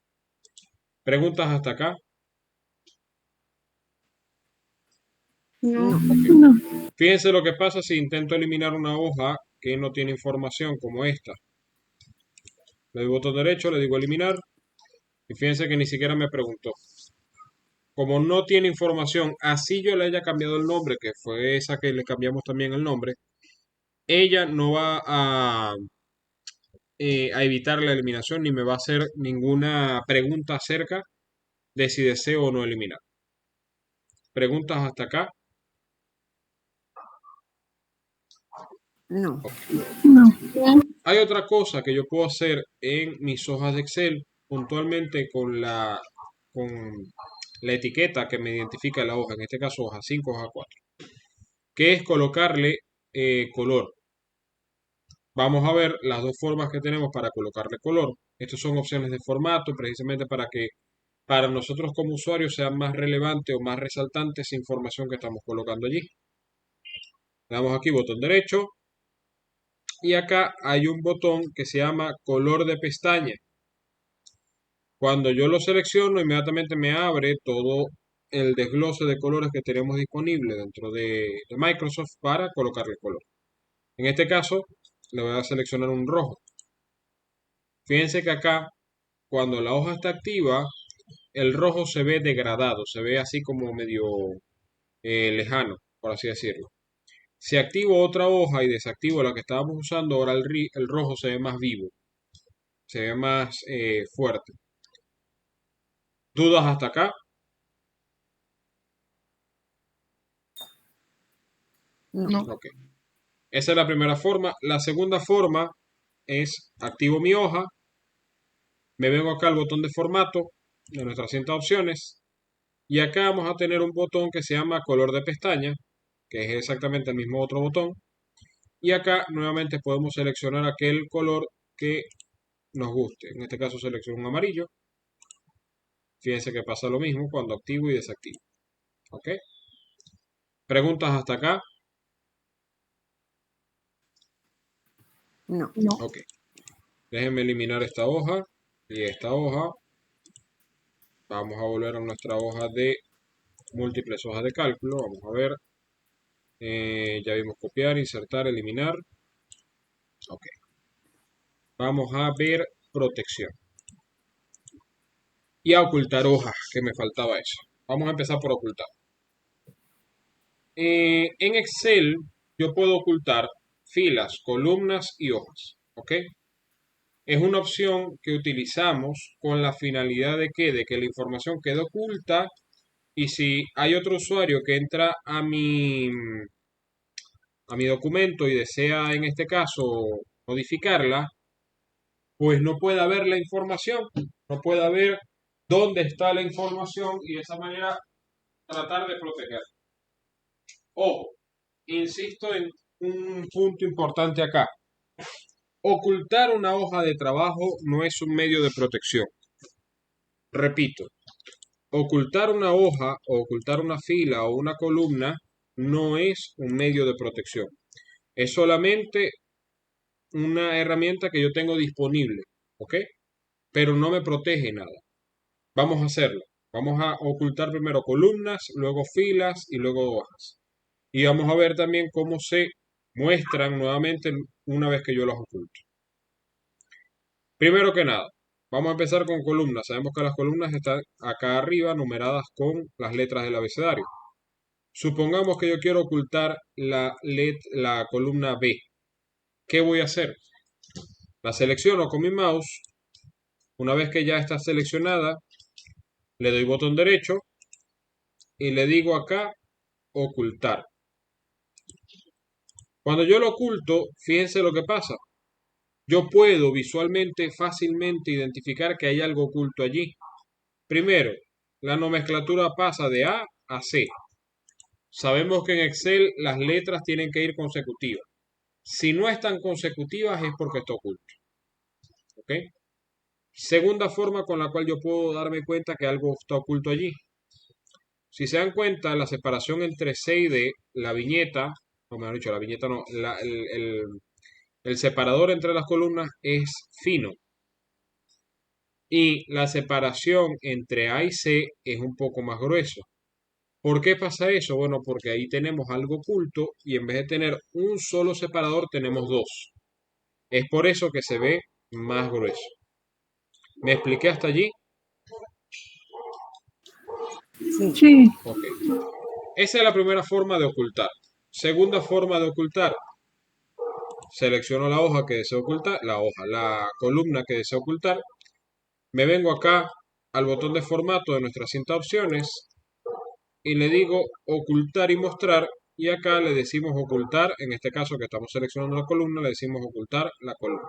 ¿Preguntas hasta acá? No. No. Fíjense lo que pasa si intento eliminar una hoja que no tiene información como esta. Le doy botón derecho, le digo eliminar y fíjense que ni siquiera me preguntó. Como no tiene información, así yo le haya cambiado el nombre, que fue esa que le cambiamos también el nombre, ella no va a evitar la eliminación ni me va a hacer ninguna pregunta acerca de si deseo o no eliminar. ¿Preguntas hasta acá? No. No. Hay otra cosa que yo puedo hacer en mis hojas de Excel, puntualmente con la etiqueta que me identifica la hoja, en este caso hoja 5, hoja 4, que es colocarle color. Vamos a ver las dos formas que tenemos para colocarle color. Estas son opciones de formato, precisamente para que para nosotros como usuarios sea más relevante o más resaltante esa información que estamos colocando allí. Le damos aquí botón derecho y acá hay un botón que se llama color de pestaña. Cuando yo lo selecciono, inmediatamente me abre todo el desglose de colores que tenemos disponible dentro de Microsoft para colocarle color. En este caso, le voy a seleccionar un rojo. Fíjense que acá, cuando la hoja está activa, el rojo se ve degradado, se ve así como medio lejano, por así decirlo. Si activo otra hoja y desactivo la que estábamos usando, ahora el rojo se ve más vivo, se ve más fuerte. ¿Dudas hasta acá? No. Ok. Esa es la primera forma. La segunda forma es activo mi hoja, me vengo acá al botón de formato de nuestra cinta de opciones y acá vamos a tener un botón que se llama color de pestaña, que es exactamente el mismo otro botón. Y acá nuevamente podemos seleccionar aquel color que nos guste. En este caso selecciono un amarillo. Fíjense que pasa lo mismo cuando activo y desactivo. ¿Ok? ¿Preguntas hasta acá? No. No. Ok. Déjenme eliminar esta hoja y esta hoja. Vamos a volver a nuestra hoja de múltiples hojas de cálculo. Vamos a ver. Ya vimos copiar, insertar, eliminar. Ok. Vamos a ver protección. Y a ocultar hojas, que me faltaba eso. Vamos a empezar por ocultar. En Excel yo puedo ocultar filas, columnas y hojas. ¿Ok? Es una opción que utilizamos con la finalidad de que la información quede oculta y si hay otro usuario que entra a mi documento y desea en este caso modificarla, pues no pueda ver la información, no pueda ver dónde está la información y de esa manera tratar de proteger. Ojo, insisto en un punto importante acá. Ocultar una hoja de trabajo no es un medio de protección. Repito, ocultar una hoja o ocultar una fila o una columna no es un medio de protección. Es solamente una herramienta que yo tengo disponible, ¿ok? Pero no me protege nada. Vamos a hacerlo. Vamos a ocultar primero columnas, luego filas y luego hojas. Y vamos a ver también cómo se muestran nuevamente una vez que yo las oculto. Primero que nada, vamos a empezar con columnas. Sabemos que las columnas están acá arriba numeradas con las letras del abecedario. Supongamos que yo quiero ocultar la columna B. ¿Qué voy a hacer? La selecciono con mi mouse. Una vez que ya está seleccionada, le doy botón derecho y le digo acá ocultar. Cuando yo lo oculto, fíjense lo que pasa. Yo puedo visualmente fácilmente identificar que hay algo oculto allí. Primero, la nomenclatura pasa de A a C. Sabemos que en Excel las letras tienen que ir consecutivas. Si no están consecutivas es porque está oculto. ¿Ok? Segunda forma con la cual yo puedo darme cuenta que algo está oculto allí. Si se dan cuenta, la separación entre C y D, la viñeta, o mejor dicho, la viñeta no, el separador entre las columnas es fino. Y la separación entre A y C es un poco más grueso. ¿Por qué pasa eso? Bueno, porque ahí tenemos algo oculto y en vez de tener un solo separador tenemos dos. Es por eso que se ve más grueso. ¿Me expliqué hasta allí? Sí. Sí, Ok. Esa es la primera forma de ocultar. Segunda forma de ocultar. Selecciono la hoja que deseo ocultar, la columna que deseo ocultar. Me vengo acá al botón de formato de nuestra cinta de opciones y le digo ocultar y mostrar. Y acá le decimos ocultar, en este caso que estamos seleccionando la columna, le decimos ocultar la columna.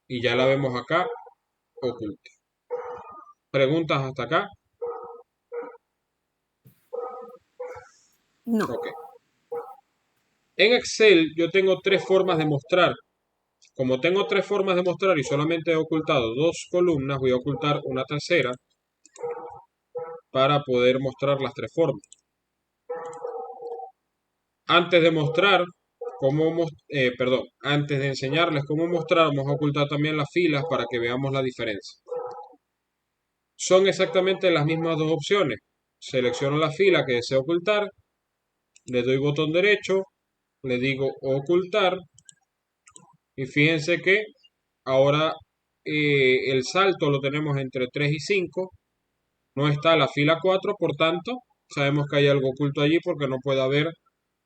Y ya la vemos acá oculta. ¿Preguntas hasta acá? No. Ok. En Excel yo tengo tres formas de mostrar. Como tengo tres formas de mostrar y solamente he ocultado dos columnas, voy a ocultar una tercera para poder mostrar las tres formas. Antes de mostrar antes de enseñarles cómo mostrar, vamos a ocultar también las filas para que veamos la diferencia. Son exactamente las mismas dos opciones. Selecciono la fila que deseo ocultar, le doy botón derecho, le digo ocultar y fíjense que ahora el salto lo tenemos entre 3 y 5. No está la fila 4, por tanto, sabemos que hay algo oculto allí porque no puede haber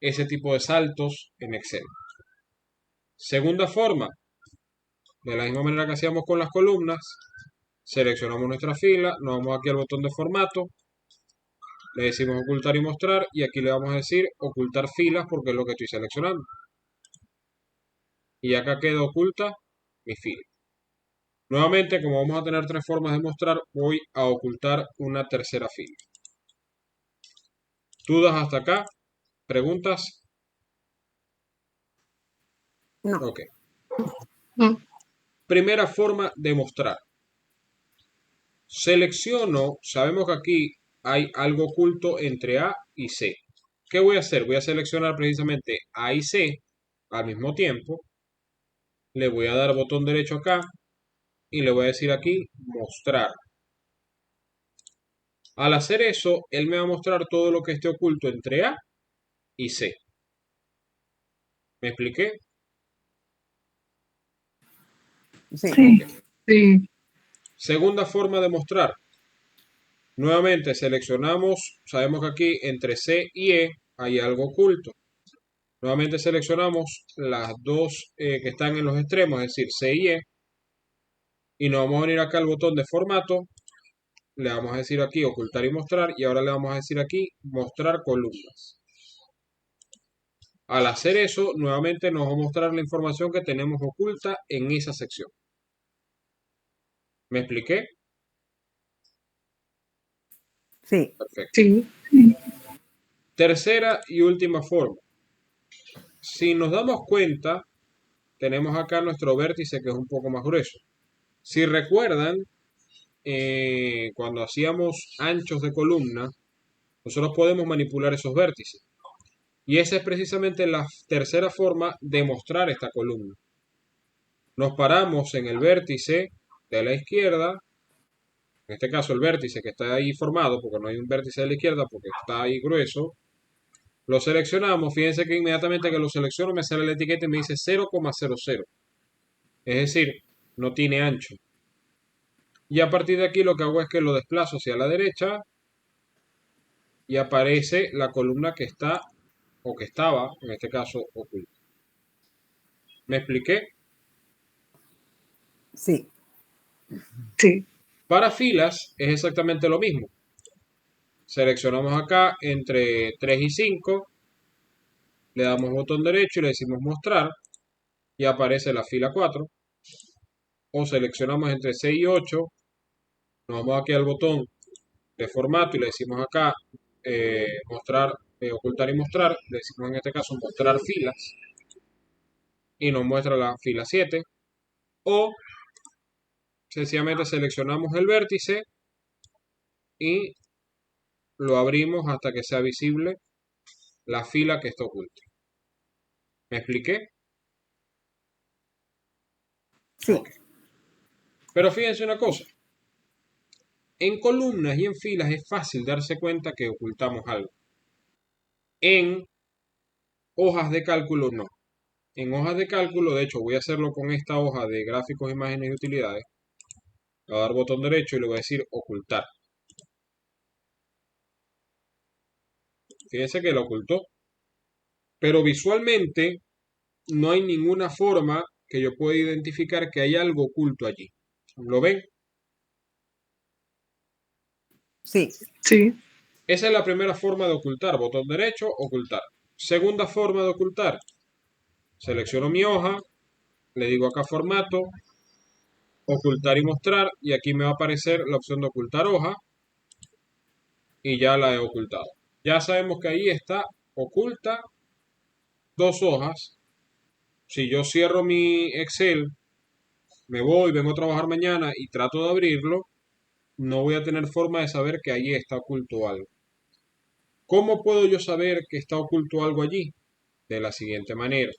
ese tipo de saltos en Excel. Segunda forma, de la misma manera que hacíamos con las columnas, seleccionamos nuestra fila, nos vamos aquí al botón de formato, le decimos ocultar y mostrar y aquí le vamos a decir ocultar filas porque es lo que estoy seleccionando. Y acá queda oculta mi fila. Nuevamente, como vamos a tener tres formas de mostrar, voy a ocultar una tercera fila. ¿Dudas hasta acá? ¿Preguntas? No. Ok. No. Primera forma de mostrar. Selecciono, sabemos que aquí hay algo oculto entre A y C. ¿Qué voy a hacer? Voy a seleccionar precisamente A y C al mismo tiempo. Le voy a dar botón derecho acá y le voy a decir aquí mostrar. Al hacer eso, él me va a mostrar todo lo que esté oculto entre A y C. ¿Me expliqué? Sí. sí, Sí. Segunda forma de mostrar. Nuevamente seleccionamos, sabemos que aquí entre C y E hay algo oculto. Nuevamente seleccionamos las dos que están en los extremos, es decir, C y E. Y nos vamos a venir acá al botón de formato. Le vamos a decir aquí ocultar y mostrar. Y ahora le vamos a decir aquí mostrar columnas. Al hacer eso, nuevamente nos va a mostrar la información que tenemos oculta en esa sección. ¿Me expliqué? Sí. Perfecto. Sí. Tercera y última forma. Si nos damos cuenta, tenemos acá nuestro vértice que es un poco más grueso. Si recuerdan, cuando hacíamos anchos de columna, nosotros podemos manipular esos vértices. Y esa es precisamente la tercera forma de mostrar esta columna. Nos paramos en el vértice de la izquierda, en este caso el vértice que está ahí formado, porque no hay un vértice de la izquierda, porque está ahí grueso. Lo seleccionamos, fíjense que inmediatamente que lo selecciono me sale la etiqueta y me dice 0,00. Es decir, no tiene ancho. Y a partir de aquí lo que hago es que lo desplazo hacia la derecha y aparece la columna que está o que estaba, en este caso, oculta. ¿Me expliqué? Sí. Sí. Para filas es exactamente lo mismo. Seleccionamos acá entre 3 y 5, le damos botón derecho y le decimos mostrar y aparece la fila 4. O seleccionamos entre 6 y 8, nos vamos aquí al botón de formato y le decimos acá ocultar y mostrar, le decimos en este caso mostrar filas y nos muestra la fila 7, o sencillamente seleccionamos el vértice y lo abrimos hasta que sea visible la fila que está oculta. ¿Me expliqué? Sí, Ok. Pero fíjense una cosa, en columnas y en filas es fácil darse cuenta que ocultamos algo. En hojas de cálculo no. En hojas de cálculo, de hecho voy a hacerlo con esta hoja de gráficos, imágenes y utilidades. Le voy a dar botón derecho y le voy a decir ocultar. Fíjense que lo ocultó. Pero visualmente no hay ninguna forma que yo pueda identificar que hay algo oculto allí. ¿Lo ven? sí, Sí. Esa es la primera forma de ocultar. Botón derecho, ocultar. Segunda forma de ocultar. Selecciono mi hoja, le digo acá formato, ocultar y mostrar, y aquí me va a aparecer la opción de ocultar hoja, y ya la he ocultado. Ya sabemos que ahí está oculta 2 hojas. Si yo cierro mi Excel, me voy, vengo a trabajar mañana y trato de abrirlo, no voy a tener forma de saber que allí está oculto algo. ¿Cómo puedo yo saber que está oculto algo allí? De la siguiente manera.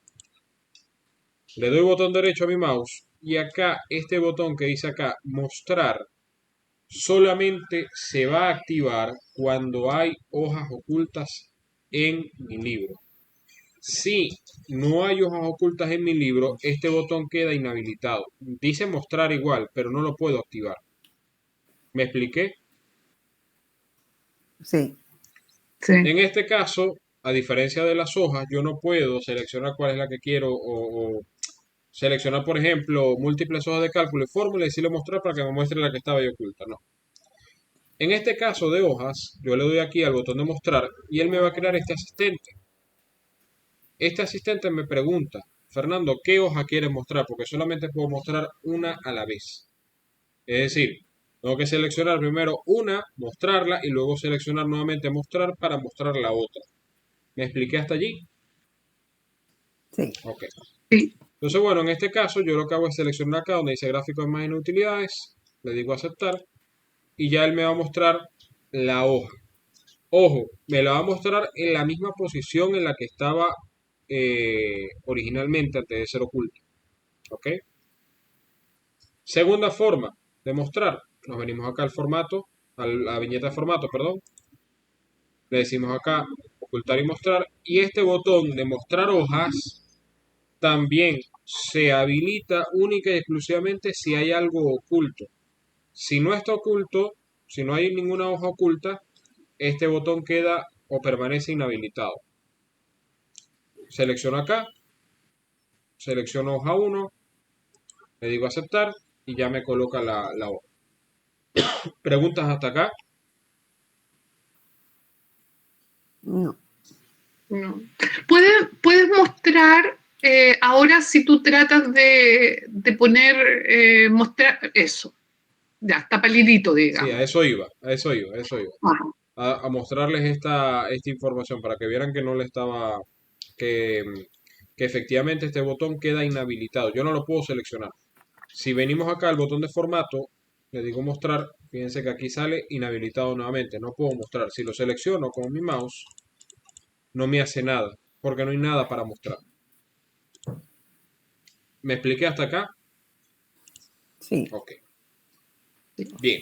Le doy botón derecho a mi mouse y acá, este botón que dice acá, mostrar, solamente se va a activar cuando hay hojas ocultas en mi libro. Si no hay hojas ocultas en mi libro, este botón queda inhabilitado. Dice mostrar igual, pero no lo puedo activar. ¿Me expliqué? sí, Sí. En este caso, a diferencia de las hojas, yo no puedo seleccionar cuál es la que quiero o seleccionar, por ejemplo, múltiples hojas de cálculo y fórmula y decirle mostrar para que me muestre la que estaba ahí oculta. No. En este caso de hojas, yo le doy aquí al botón de mostrar y él me va a crear este asistente. Este asistente me pregunta, Fernando, ¿qué hoja quieres mostrar? Porque solamente puedo mostrar una a la vez. Es decir, tengo que seleccionar primero una, mostrarla y luego seleccionar nuevamente mostrar para mostrar la otra. ¿Me expliqué hasta allí? sí. Ok. Sí. Entonces, bueno, en este caso yo lo que hago es seleccionar acá donde dice gráfico de imágenes y utilidades, le digo aceptar y ya él me va a mostrar la hoja. Ojo, me la va a mostrar en la misma posición en la que estaba originalmente antes de ser oculta. ¿Ok? Segunda forma de mostrar. Nos venimos acá al formato, a la viñeta de formato, perdón. Le decimos acá ocultar y mostrar. Y este botón de mostrar hojas también se habilita única y exclusivamente si hay algo oculto. Si no está oculto, si no hay ninguna hoja oculta, este botón queda o permanece inhabilitado. Selecciono acá, selecciono hoja 1, le digo aceptar y ya me coloca la hoja. ¿Preguntas hasta acá? No. No. ¿Puedes mostrar ahora si tú tratas de poner, mostrar eso? Ya, está palidito, Sí, digamos. a eso iba, a eso iba, a eso iba. Ajá. A mostrarles esta información para que vieran que no le estaba, que, que efectivamente este botón queda inhabilitado. Yo no lo puedo seleccionar. Si venimos acá al botón de formato, le digo mostrar, fíjense que aquí sale inhabilitado nuevamente. No puedo mostrar. Si lo selecciono con mi mouse, no me hace nada, porque no hay nada para mostrar. ¿Me expliqué hasta acá? Sí, Ok. Bien.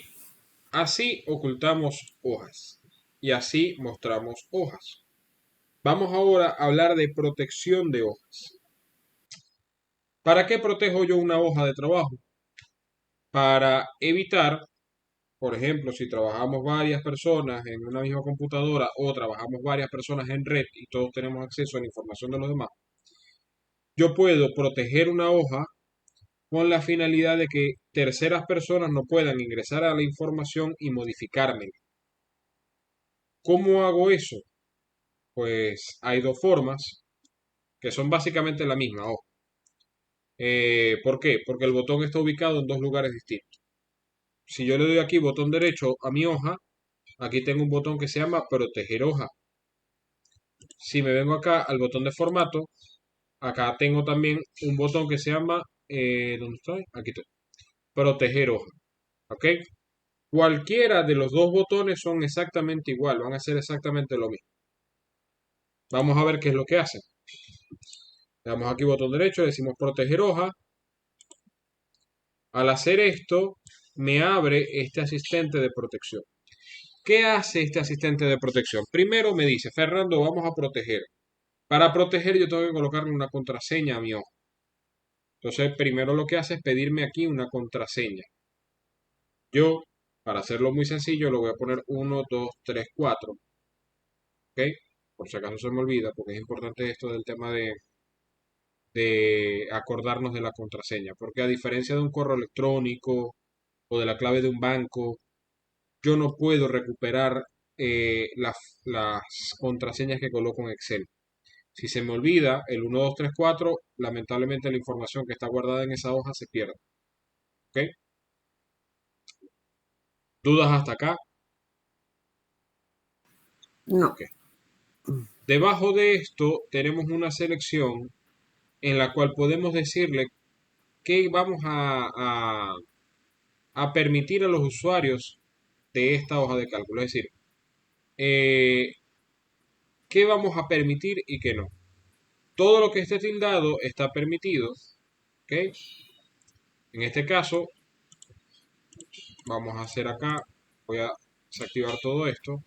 Así ocultamos hojas y así mostramos hojas. Vamos ahora a hablar de protección de hojas. ¿Para qué protejo yo una hoja de trabajo? Para evitar, por ejemplo, si trabajamos varias personas en una misma computadora o trabajamos varias personas en red y todos tenemos acceso a la información de los demás, yo puedo proteger una hoja con la finalidad de que terceras personas no puedan ingresar a la información y modificármela. ¿Cómo hago eso? Pues hay dos formas que son básicamente la misma hoja. ¿Por qué? Porque el botón está ubicado en dos lugares distintos. Si yo le doy aquí botón derecho a mi hoja, aquí tengo un botón que se llama proteger hoja. Si me vengo acá al botón de formato, acá tengo también un botón que se llama, ¿dónde está? Aquí está, proteger hoja. ¿Ok? Cualquiera de los dos botones son exactamente igual, van a hacer exactamente lo mismo. Vamos a ver qué es lo que hacen. Le damos aquí botón derecho, decimos proteger hoja. Al hacer esto, me abre este asistente de protección. ¿Qué hace este asistente de protección? Primero me dice, Fernando, vamos a proteger. Para proteger yo tengo que colocarle una contraseña a mi hoja. Entonces, primero lo que hace es pedirme aquí una contraseña. Yo, para hacerlo muy sencillo, lo voy a poner 1, 2, 3, 4. ¿Ok? Por si acaso se me olvida, porque es importante esto del tema de acordarnos de la contraseña. Porque a diferencia de un correo electrónico o de la clave de un banco, yo no puedo recuperar las contraseñas que coloco en Excel. Si se me olvida el 1, 2, 3, 4, lamentablemente la información que está guardada en esa hoja se pierde. ¿Ok? ¿Dudas hasta acá? No. Ok. Debajo de esto tenemos una selección en la cual podemos decirle que vamos a permitir a los usuarios de esta hoja de cálculo. Es decir, eh, qué vamos a permitir y qué no. Todo lo que esté tildado está permitido. ¿Ok? En este caso, vamos a hacer acá, voy a desactivar todo esto.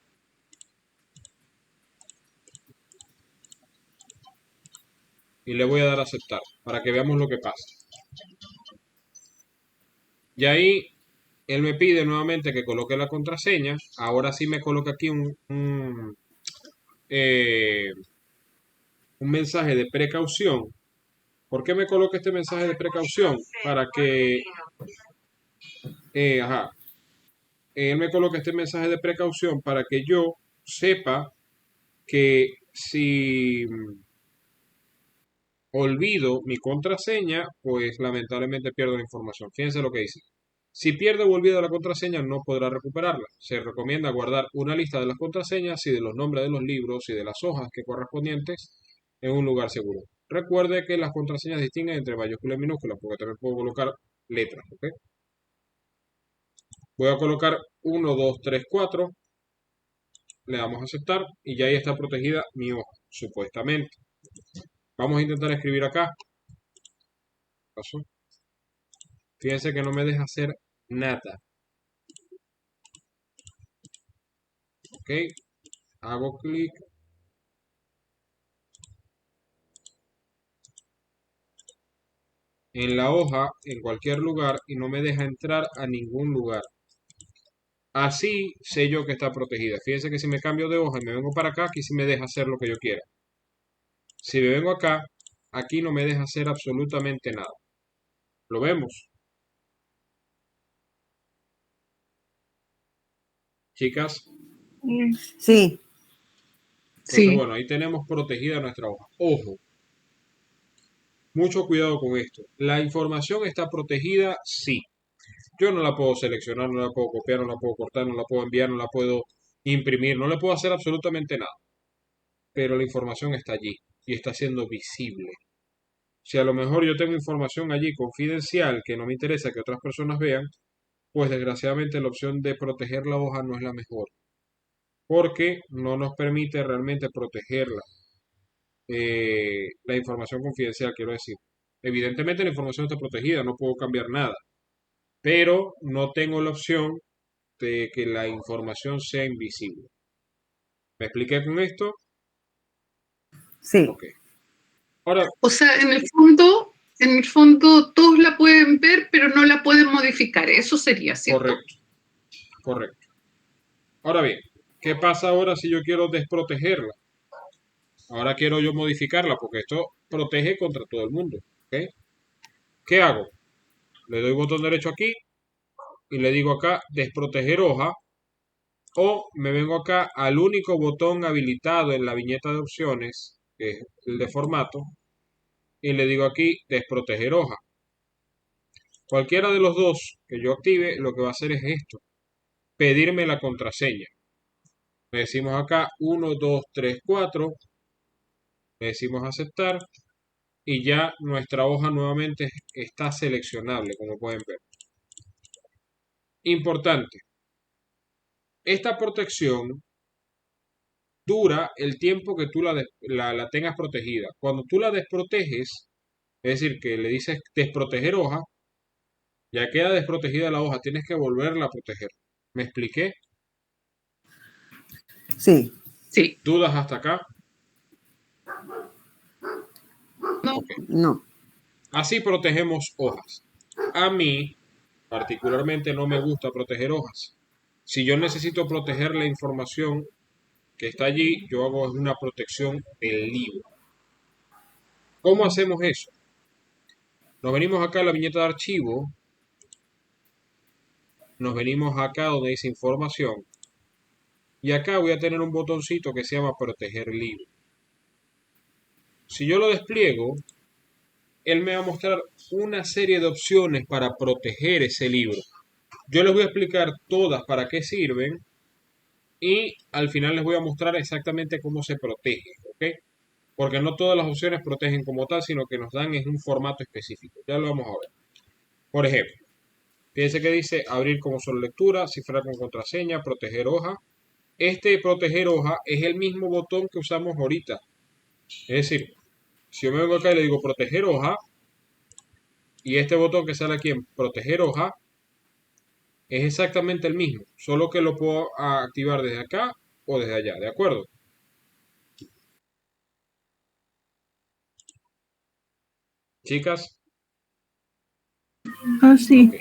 Y le voy a dar a aceptar para que veamos lo que pasa. Y ahí él me pide nuevamente que coloque la contraseña. Ahora sí me coloca aquí eh, un mensaje de precaución. ¿Por qué me coloca este mensaje de precaución? Para que, él me coloca este mensaje de precaución para que yo sepa que si olvido mi contraseña, pues lamentablemente pierdo la información. Fíjense lo que dice. Si pierde o olvida la contraseña, no podrá recuperarla. Se recomienda guardar una lista de las contraseñas y de los nombres de los libros y de las hojas que correspondientes en un lugar seguro. Recuerde que las contraseñas distinguen entre mayúsculas y minúsculas, porque también puedo colocar letras. ¿Ok? Voy a colocar 1, 2, 3, 4. Le damos a aceptar y ya ahí está protegida mi hoja, supuestamente. Vamos a intentar escribir acá. ¿Pasó? Fíjense que no me deja hacer nada. Ok, hago clic. En la hoja, en cualquier lugar, y no me deja entrar a ningún lugar. Así sé yo que está protegida. Fíjense que si me cambio de hoja y me vengo para acá, aquí sí me deja hacer lo que yo quiera. Si me vengo acá, aquí no me deja hacer absolutamente nada. ¿Lo vemos? Chicas. Sí, Entonces, Sí. bueno, ahí tenemos protegida nuestra hoja. Ojo, mucho cuidado con esto. La información está protegida, sí. Yo no la puedo seleccionar, no la puedo copiar, no la puedo cortar, no la puedo enviar, no la puedo imprimir, no le puedo hacer absolutamente nada. Pero la información está allí y está siendo visible. Si a lo mejor yo tengo información allí confidencial que no me interesa que otras personas vean, pues desgraciadamente la opción de proteger la hoja no es la mejor, porque no nos permite realmente protegerla. La información confidencial, quiero decir. Evidentemente la información está protegida, no puedo cambiar nada, pero no tengo la opción de que la información sea invisible. ¿Me expliqué con esto? sí. Ok. Ahora, O sea, en el fondo todos la pueden ver, pero no la pueden modificar. Eso sería, ¿cierto? correcto, correcto. Ahora bien, ¿qué pasa ahora si yo quiero desprotegerla? Ahora quiero yo modificarla porque esto protege contra todo el mundo. ¿Ok? ¿Qué hago? Le doy botón derecho aquí y le digo acá desproteger hoja, o me vengo acá al único botón habilitado en la viñeta de opciones, que es el de formato, y le digo aquí desproteger hoja. Cualquiera de los dos que yo active, lo que va a hacer es esto, pedirme la contraseña. Le decimos acá 1, 2, 3, 4. Le decimos aceptar. Y ya nuestra hoja nuevamente está seleccionable, como pueden ver. Importante. Esta protección dura el tiempo que tú la tengas protegida. Cuando tú la desproteges, es decir, que le dices desproteger hoja, ya queda desprotegida la hoja, tienes que volverla a proteger. ¿Me expliqué? Sí. Sí. ¿Dudas hasta acá? No. No. Así protegemos hojas. A mí, particularmente, no me gusta proteger hojas. Si yo necesito proteger la información que está allí, yo hago una protección del libro. ¿Cómo hacemos eso? Nos venimos acá a la viñeta de archivo, nos venimos acá donde dice información, y acá voy a tener un botoncito que se llama proteger libro. Si yo lo despliego, él me va a mostrar una serie de opciones para proteger ese libro. Yo les voy a explicar todas para qué sirven y al final les voy a mostrar exactamente cómo se protege, ¿ok? Porque no todas las opciones protegen como tal, sino que nos dan en un formato específico. Ya lo vamos a ver. Por ejemplo, fíjense que dice abrir como solo lectura, cifrar con contraseña, proteger hoja. Este proteger hoja es el mismo botón que usamos ahorita. Es decir, si yo me vengo acá y le digo proteger hoja, y este botón que sale aquí en proteger hoja, es exactamente el mismo, solo que lo puedo activar desde acá o desde allá, ¿de acuerdo? Chicas, Ah, sí. ok.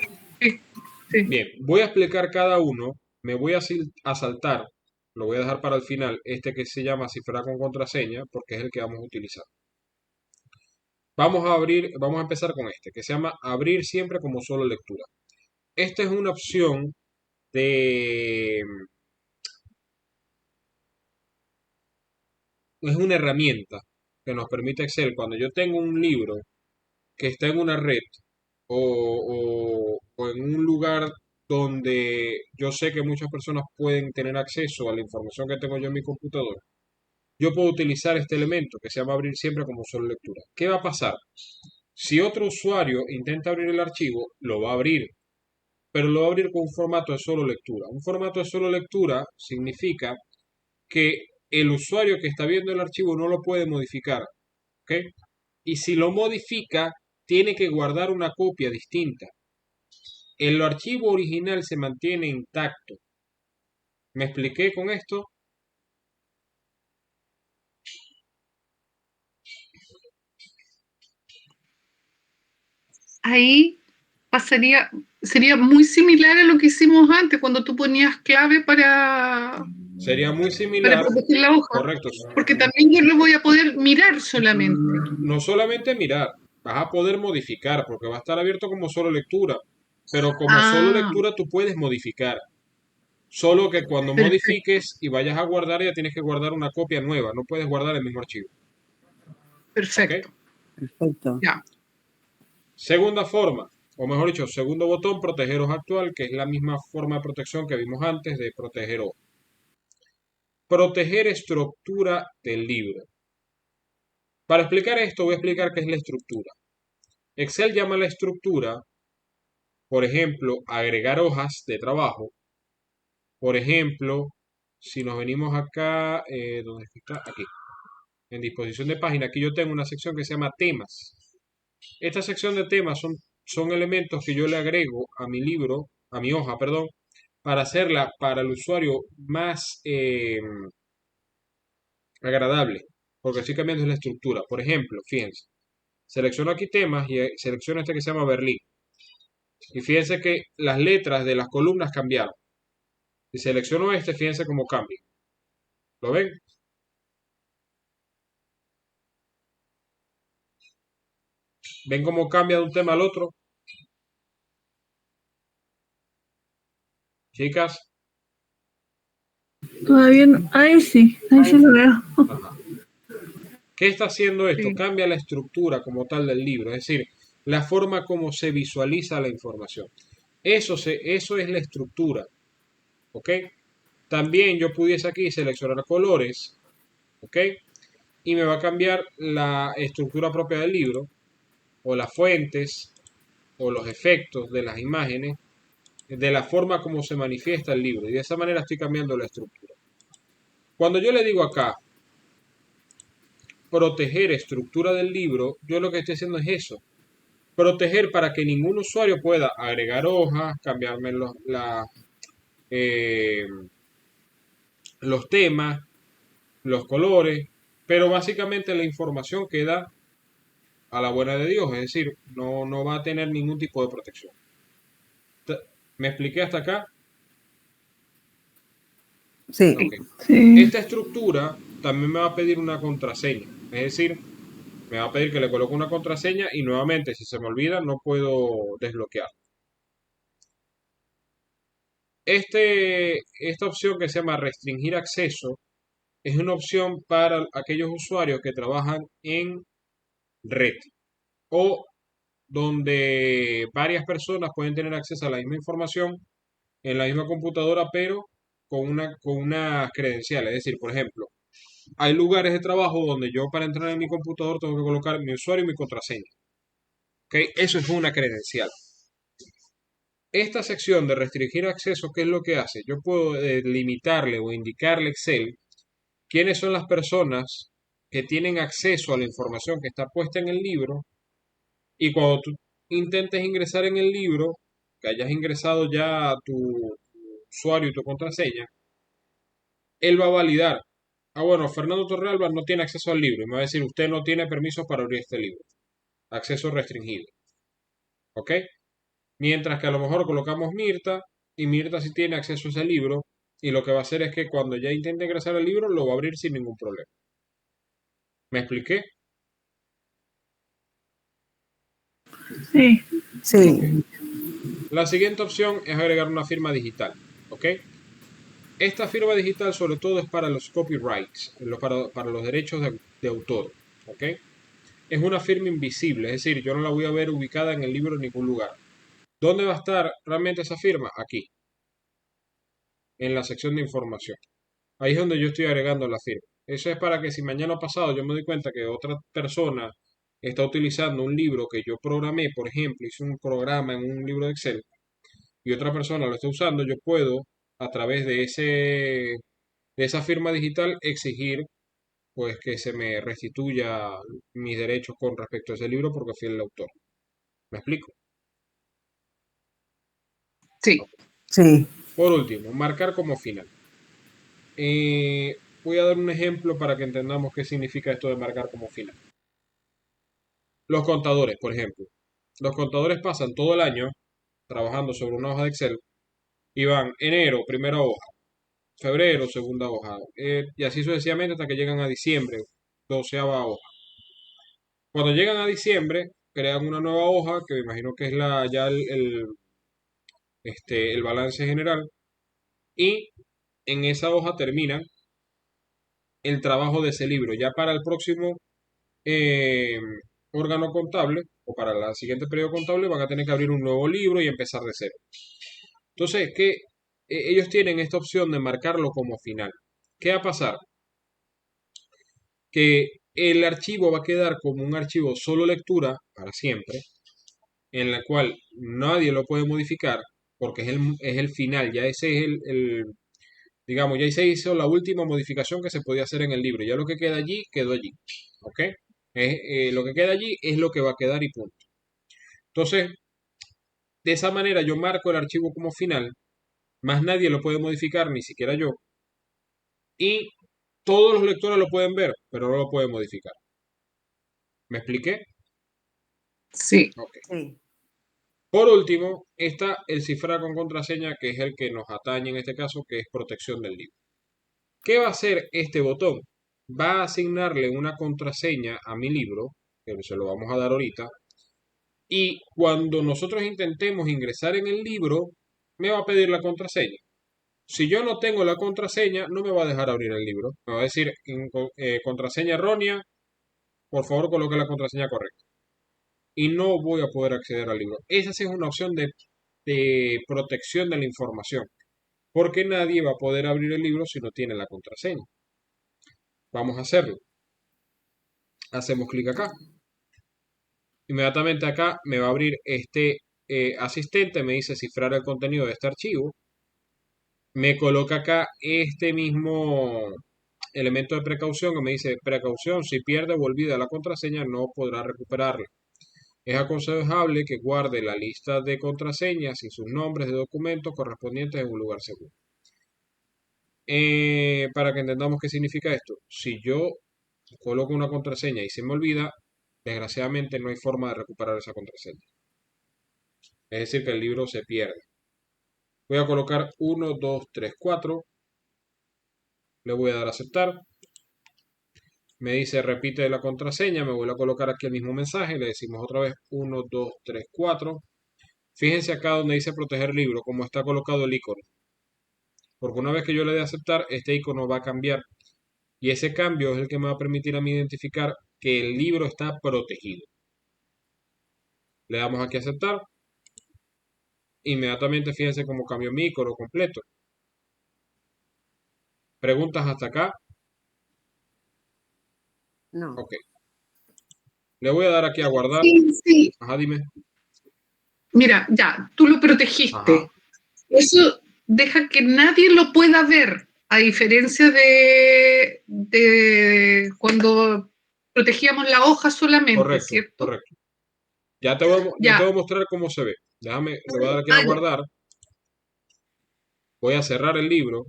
Sí. Bien, voy a explicar cada uno, me voy a saltar, lo voy a dejar para el final, este que se llama cifrar con contraseña, porque es el que vamos a utilizar. Vamos a empezar con este, que se llama abrir siempre como solo lectura. Esta es una opción de... es una herramienta que nos permite Excel. Cuando yo tengo un libro que está en una red o en un lugar donde yo sé que muchas personas pueden tener acceso a la información que tengo yo en mi computador, yo puedo utilizar este elemento que se llama abrir siempre como solo lectura. ¿Qué va a pasar? Si otro usuario intenta abrir el archivo, lo va a abrir, pero lo va a abrir con un formato de solo lectura. Un formato de solo lectura significa que el usuario que está viendo el archivo no lo puede modificar, ¿ok? Y si lo modifica, tiene que guardar una copia distinta. El archivo original se mantiene intacto. ¿Me expliqué con esto? Ahí sería muy similar a lo que hicimos antes, cuando tú ponías clave para Sería muy similar, proteger la hoja. correcto. Porque también yo lo voy a poder mirar solamente. No solamente mirar, vas a poder modificar, porque va a estar abierto como solo lectura. Pero como solo lectura tú puedes modificar. Solo que cuando Perfecto. modifiques y vayas a guardar, ya tienes que guardar una copia nueva. No puedes guardar el mismo archivo. Perfecto. ¿Ok? Perfecto. Ya. Segunda forma, o mejor dicho, segundo botón, proteger hoja actual, que es la misma forma de protección que vimos antes de proteger hoja. Proteger estructura del libro. Para explicar esto, voy a explicar qué es la estructura. Excel llama la estructura, por ejemplo, agregar hojas de trabajo. Por ejemplo, si nos venimos acá, ¿dónde está? Aquí, en disposición de página, aquí yo tengo una sección que se llama temas. Esta sección de temas son elementos que yo le agrego a mi libro, a mi hoja, perdón, para hacerla para el usuario más agradable, porque estoy cambiando la estructura. Por ejemplo, fíjense, selecciono aquí temas y selecciono este que se llama Berlín. Y fíjense que las letras de las columnas cambiaron. Si selecciono este, fíjense cómo cambia. ¿Lo ven? ¿Ven cómo cambia de un tema al otro? Chicas. Todavía no. Ahí sí lo veo. Ajá. ¿Qué está haciendo esto? Sí. Cambia la estructura como tal del libro, es decir, la forma como se visualiza la información. Eso es la estructura. ¿Ok? También yo pudiese aquí seleccionar colores, ¿ok? Y me va a cambiar la estructura propia del libro, o las fuentes, o los efectos de las imágenes, de la forma como se manifiesta el libro. Y de esa manera estoy cambiando la estructura. Cuando yo le digo acá, proteger estructura del libro, yo lo que estoy haciendo es eso. Proteger para que ningún usuario pueda agregar hojas, cambiarme eh, los temas, los colores, pero básicamente la información queda a la buena de Dios, es decir, no va a tener ningún tipo de protección. ¿Me expliqué hasta acá? Sí. Ok. Sí. Esta estructura también me va a pedir una contraseña, es decir, me va a pedir que le coloque una contraseña y nuevamente, si se me olvida, no puedo desbloquear. Esta opción que se llama restringir acceso es una opción para aquellos usuarios que trabajan en red o donde varias personas pueden tener acceso a la misma información en la misma computadora, pero con unas credenciales. Es decir, por ejemplo, hay lugares de trabajo donde yo para entrar en mi computador tengo que colocar mi usuario y mi contraseña. ¿Ok? Eso es una credencial. Esta sección de restringir acceso, ¿qué es lo que hace? Yo puedo limitarle o indicarle a Excel quiénes son las personas que tienen acceso a la información que está puesta en el libro y cuando tú intentes ingresar en el libro, que hayas ingresado ya tu usuario y tu contraseña, él va a validar. Ah, bueno, Fernando Torrealba no tiene acceso al libro y me va a decir, usted no tiene permiso para abrir este libro. Acceso restringido. ¿Ok? Mientras que a lo mejor colocamos Mirta y Mirta sí tiene acceso a ese libro y lo que va a hacer es que cuando ya intente ingresar al libro lo va a abrir sin ningún problema. ¿Me expliqué? Sí. Sí. Ok. La siguiente opción es agregar una firma digital. ¿Ok? Esta firma digital sobre todo es para los copyrights, para los derechos de autor. ¿Ok? Es una firma invisible, es decir, yo no la voy a ver ubicada en el libro en ningún lugar. ¿Dónde va a estar realmente esa firma? Aquí, en la sección de información. Ahí es donde yo estoy agregando la firma. Eso es para que si mañana o pasado yo me doy cuenta que otra persona está utilizando un libro que yo programé, por ejemplo, hice un programa en un libro de Excel y otra persona lo está usando, yo puedo a través de esa firma digital exigir pues que se me restituya mis derechos con respecto a ese libro porque fui el autor. ¿Me explico? Sí, Sí. Por último, marcar como final. Voy a dar un ejemplo para que entendamos qué significa esto de marcar como final. Los contadores, por ejemplo. Los contadores pasan todo el año trabajando sobre una hoja de Excel y van enero, primera hoja, febrero, segunda hoja, y así sucesivamente hasta que llegan a diciembre, doceava hoja. Cuando llegan a diciembre, crean una nueva hoja, que me imagino que es el balance general, y en esa hoja terminan el trabajo de ese libro. Ya para el próximo eh, órgano contable o para el siguiente periodo contable van a tener que abrir un nuevo libro y empezar de cero. Entonces, que ellos tienen esta opción de marcarlo como final. ¿Qué va a pasar? Que el archivo va a quedar como un archivo solo lectura para siempre, en la cual nadie lo puede modificar porque es el final, ya ese es digamos, ya se hizo la última modificación que se podía hacer en el libro, ya lo que queda allí, quedó allí, ¿ok? Lo que queda allí es lo que va a quedar y punto. Entonces, de esa manera yo marco el archivo como final, más nadie lo puede modificar, ni siquiera yo, y todos los lectores lo pueden ver, pero no lo pueden modificar. ¿Me expliqué? sí. Ok. Sí. Por último, está el cifrar con contraseña, que es el que nos atañe en este caso, que es protección del libro. ¿Qué va a hacer este botón? Va a asignarle una contraseña a mi libro, que se lo vamos a dar ahorita, y cuando nosotros intentemos ingresar en el libro, me va a pedir la contraseña. Si yo no tengo la contraseña, no me va a dejar abrir el libro. Me va a decir contraseña errónea, por favor coloque la contraseña correcta. Y no voy a poder acceder al libro. Esa sí es una opción de protección de la información. porque nadie va a poder abrir el libro si no tiene la contraseña. Vamos a hacerlo. Hacemos clic acá. Inmediatamente acá me va a abrir este asistente, me dice cifrar el contenido de este archivo. Me coloca acá este mismo elemento de precaución que me dice precaución, si pierde o olvida la contraseña no podrá recuperarla. Es aconsejable que guarde la lista de contraseñas y sus nombres de documentos correspondientes en un lugar seguro. Para que entendamos qué significa esto. Si yo coloco una contraseña y se me olvida, desgraciadamente no hay forma de recuperar esa contraseña. Es decir, que el libro se pierde. Voy a colocar 1, 2, 3, 4. Le voy a dar a aceptar. Me dice repite la contraseña. Me vuelve a colocar aquí el mismo mensaje. Le decimos otra vez 1, 2, 3, 4. Fíjense acá donde dice proteger libro, como está colocado el icono. Porque una vez que yo le dé a aceptar, este icono va a cambiar. Y ese cambio es el que me va a permitir a mí identificar que el libro está protegido. Le damos aquí a aceptar. Inmediatamente fíjense cómo cambió mi icono completo. ¿Preguntas hasta acá? No. Ok. Le voy a dar aquí a guardar. Sí, sí. Ajá, dime. Mira, ya, tú lo Ajá. protegiste. Eso deja que nadie lo pueda ver, a diferencia de cuando protegíamos la hoja solamente, Correcto, ¿cierto? correcto. Ya te voy Ya. a mostrar cómo se ve. Déjame, le voy a dar aquí a Ya. guardar. Voy a cerrar el libro.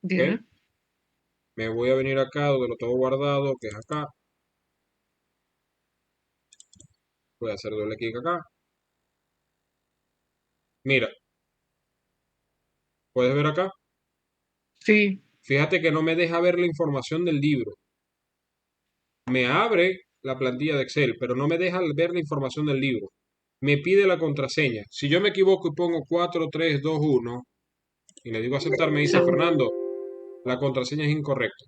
¿Ok? Ya. Me voy a venir acá donde lo tengo guardado, que es acá. Voy a hacer doble clic acá. Mira, ¿puedes ver acá? Sí. Fíjate que no me deja ver la información del libro. Me abre la plantilla de Excel, pero no me deja ver la información del libro. Me pide la contraseña. Si yo me equivoco y pongo 4, 3, 2, 1 y le digo aceptar, me dice Fernando, la contraseña es incorrecta.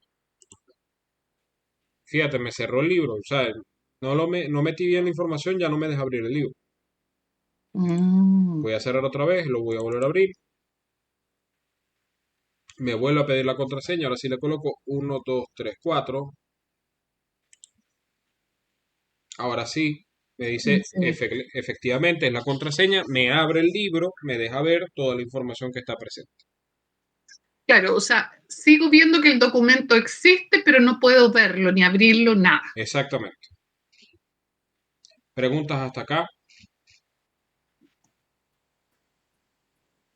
Fíjate, me cerró el libro. O sea, no metí bien la información, ya no me deja abrir el libro. Mm. Voy a cerrar otra vez, lo voy a volver a abrir. Me vuelve a pedir la contraseña. Ahora sí le coloco 1, 2, 3, 4. Ahora sí, me dice Sí. efectivamente es la contraseña. Me abre el libro, me deja ver toda la información que está presente. Claro, o sea, sigo viendo que el documento existe, pero no puedo verlo ni abrirlo, nada. Exactamente. ¿Preguntas hasta acá?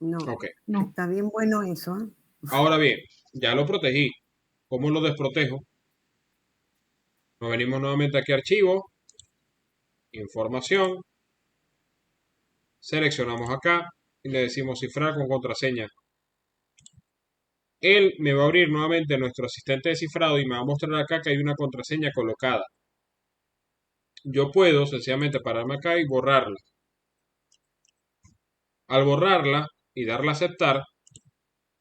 No. Ok. No. Está bien bueno eso. ¿Eh? Ahora bien, ya lo protegí. ¿Cómo lo desprotejo? Nos venimos nuevamente aquí a Archivo, Información, seleccionamos acá y le decimos cifrar con contraseña. Él me va a abrir nuevamente nuestro asistente de cifrado y me va a mostrar acá que hay una contraseña colocada. Yo puedo sencillamente pararme acá y borrarla. Al borrarla y darle a aceptar,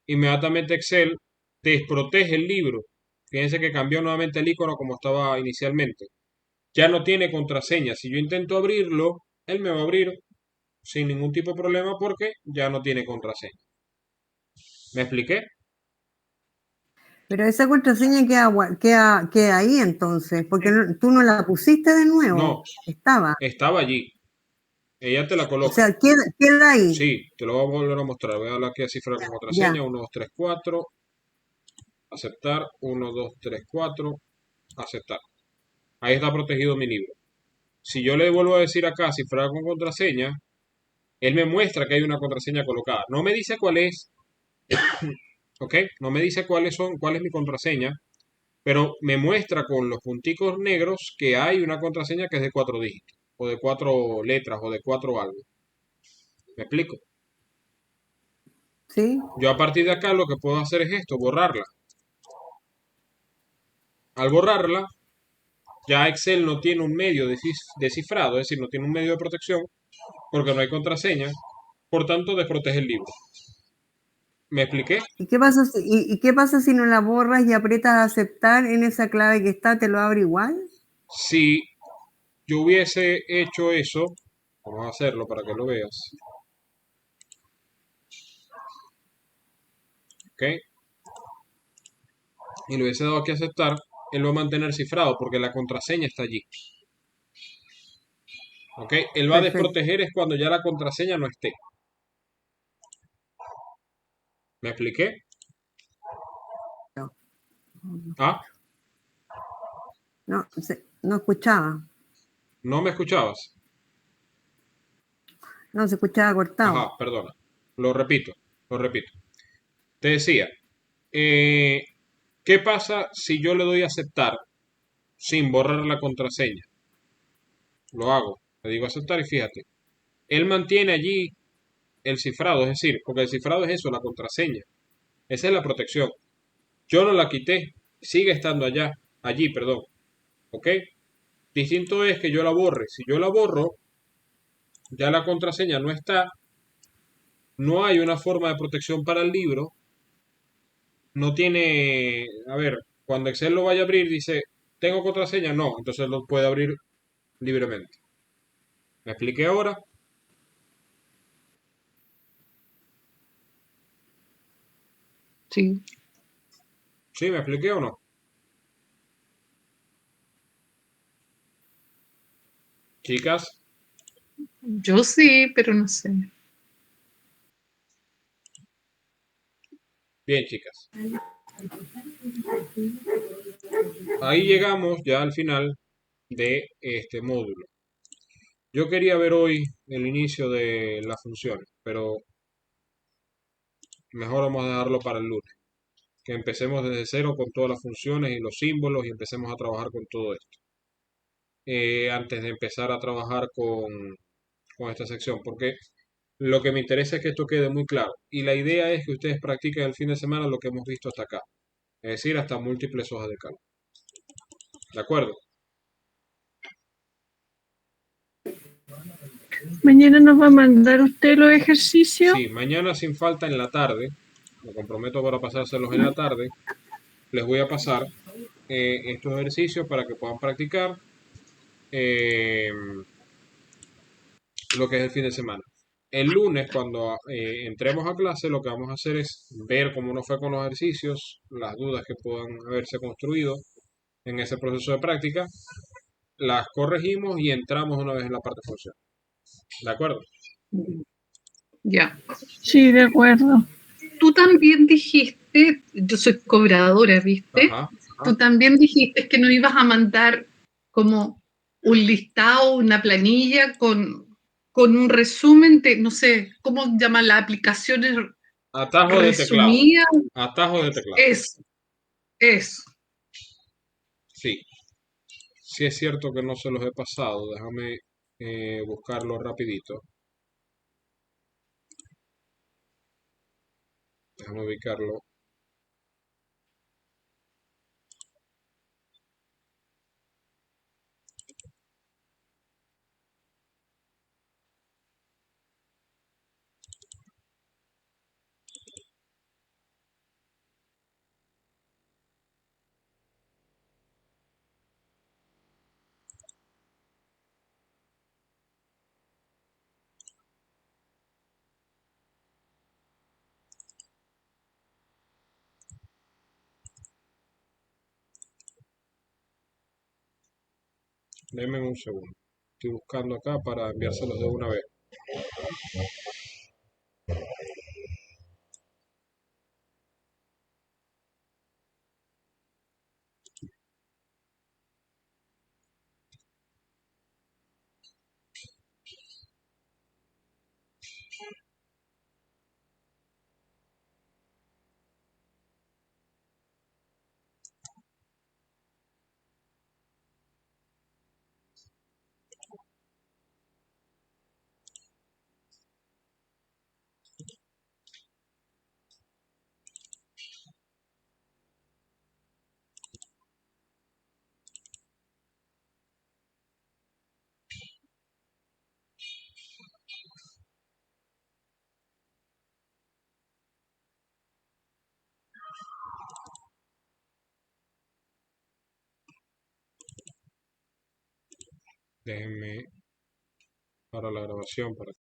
inmediatamente Excel desprotege el libro. Fíjense que cambió nuevamente el icono como estaba inicialmente. Ya no tiene contraseña. Si yo intento abrirlo, él me va a abrir sin ningún tipo de problema porque ya no tiene contraseña. ¿Me expliqué? Pero esa contraseña queda ahí entonces, porque tú no la pusiste de nuevo. No, estaba allí. Ella te la O coloca. sea, queda ahí. Sí, te lo voy a volver a mostrar. Voy a darle aquí a cifrar con Ya. contraseña. 1, 2, 3, 4. Aceptar. 1, 2, 3, 4. Aceptar. Ahí está protegido mi libro. Si yo le vuelvo a decir acá cifrar con contraseña, él me muestra que hay una contraseña colocada. No me dice cuál es, ¿ok? No me dice cuál es mi contraseña, pero me muestra con los punticos negros que hay una contraseña que es de 4 dígitos, o de 4 letras, o de 4 algo. ¿Me explico? ¿Sí? Yo a partir de acá lo que puedo hacer es esto, borrarla. Al borrarla, ya Excel no tiene un medio de cifrado, es decir, no tiene un medio de protección, porque no hay contraseña, por tanto desprotege el libro. ¿Me expliqué? ¿Y qué pasa si no la borras y aprietas a aceptar en esa clave que está, te lo abre igual? Si yo hubiese hecho eso, vamos a hacerlo para que lo veas. ¿ok? Y le hubiese dado aquí a aceptar, él va a mantener cifrado porque la contraseña está allí. ¿Ok? Él va a Perfecto. desproteger es cuando ya la contraseña no esté. ¿Me expliqué? Ah, No, no escuchaba. ¿no me escuchabas? No, se escuchaba Ajá, cortado. perdona. Lo repito, lo repito. Te decía, eh, ¿qué pasa si yo le doy a aceptar sin borrar la contraseña? Lo hago, le digo aceptar y fíjate, él mantiene allí el cifrado, es decir, porque el cifrado es eso, la contraseña. Esa es la protección. Yo no la quité, sigue estando allí, perdón, ¿ok? Distinto es que yo la borre. Si yo la borro, ya la contraseña no está, no hay una forma de protección para el libro, no tiene, a ver, cuando Excel lo vaya a abrir dice, ¿tengo contraseña? No, entonces lo puede abrir libremente. ¿Me expliqué ahora? Sí. ¿Sí? ¿Me expliqué o no? Chicas, Yo sí, pero no sé. bien, chicas. Ahí llegamos ya al final de este módulo. Yo quería ver hoy el inicio de las funciones, pero mejor vamos a dejarlo para el lunes. Que empecemos desde cero con todas las funciones y los símbolos y empecemos a trabajar con todo esto. Antes de empezar a trabajar con esta sección, porque lo que me interesa es que esto quede muy claro. Y la idea es que ustedes practiquen el fin de semana lo que hemos visto hasta acá, es decir, hasta múltiples hojas de cálculo. ¿De acuerdo? Mañana nos va a mandar usted los ejercicios. Sí, mañana sin falta en la tarde, me comprometo para pasárselos en la tarde, les voy a pasar estos ejercicios para que puedan practicar eh, lo que es el fin de semana. El lunes, cuando entremos a clase, lo que vamos a hacer es ver cómo nos fue con los ejercicios, las dudas que puedan haberse construido en ese proceso de práctica, las corregimos y entramos una vez en la parte funcional. ¿De acuerdo? Ya. Sí, de acuerdo. Tú también dijiste, yo soy cobradora, ¿viste? Ajá. Tú también dijiste que no ibas a mandar como un listado, una planilla con un resumen de, no sé, ¿cómo llaman las aplicaciones Atajo de teclado. resumidas? Atajo de teclado. Eso, eso. Sí. Sí es cierto que no se los he pasado. Déjame buscarlo rapidito. Déjame ubicarlo. Denme un segundo. Estoy buscando acá para enviárselos de una vez. Déjenme para la grabación para